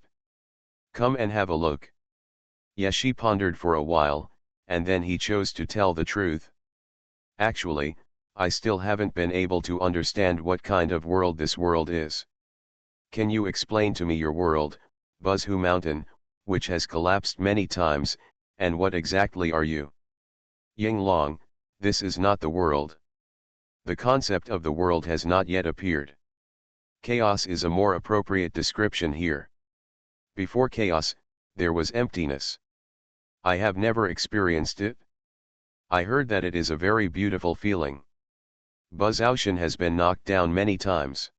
Come and have a look. Yashi pondered for a while, and then he chose to tell the truth. Actually, I still haven't been able to understand what kind of world this world is. Can you explain to me your world, Buzhu Mountain, which has collapsed many times, and what exactly are you? Yinglong, this is not the world. The concept of the world has not yet appeared. Chaos is a more appropriate description here. Before chaos, there was emptiness. I have never experienced it. I heard that it is a very beautiful feeling. Buzhoushan has been knocked down many times.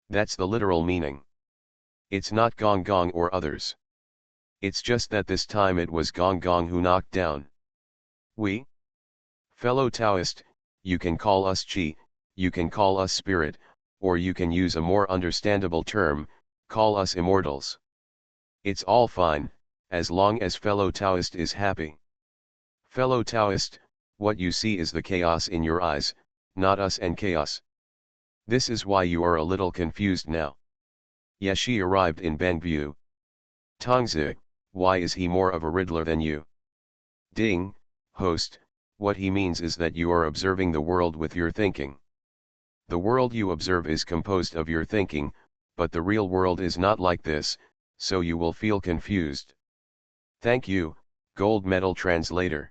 That's the literal meaning. It's not Gong Gong or others. It's just that this time it was Gong Gong who knocked down. We? Fellow Taoist, you can call us Qi, you can call us spirit, or you can use a more understandable term, call us immortals. It's all fine, as long as fellow Taoist is happy. Fellow Taoist, what you see is the chaos in your eyes, not us and chaos. This is why you are a little confused now. Yashi arrived in Bengbu. Tongzi, why is he more of a riddler than you? Ding, host, what he means is that you are observing the world with your thinking. The world you observe is composed of your thinking, but the real world is not like this, so you will feel confused. Thank you, Gold Medal Translator.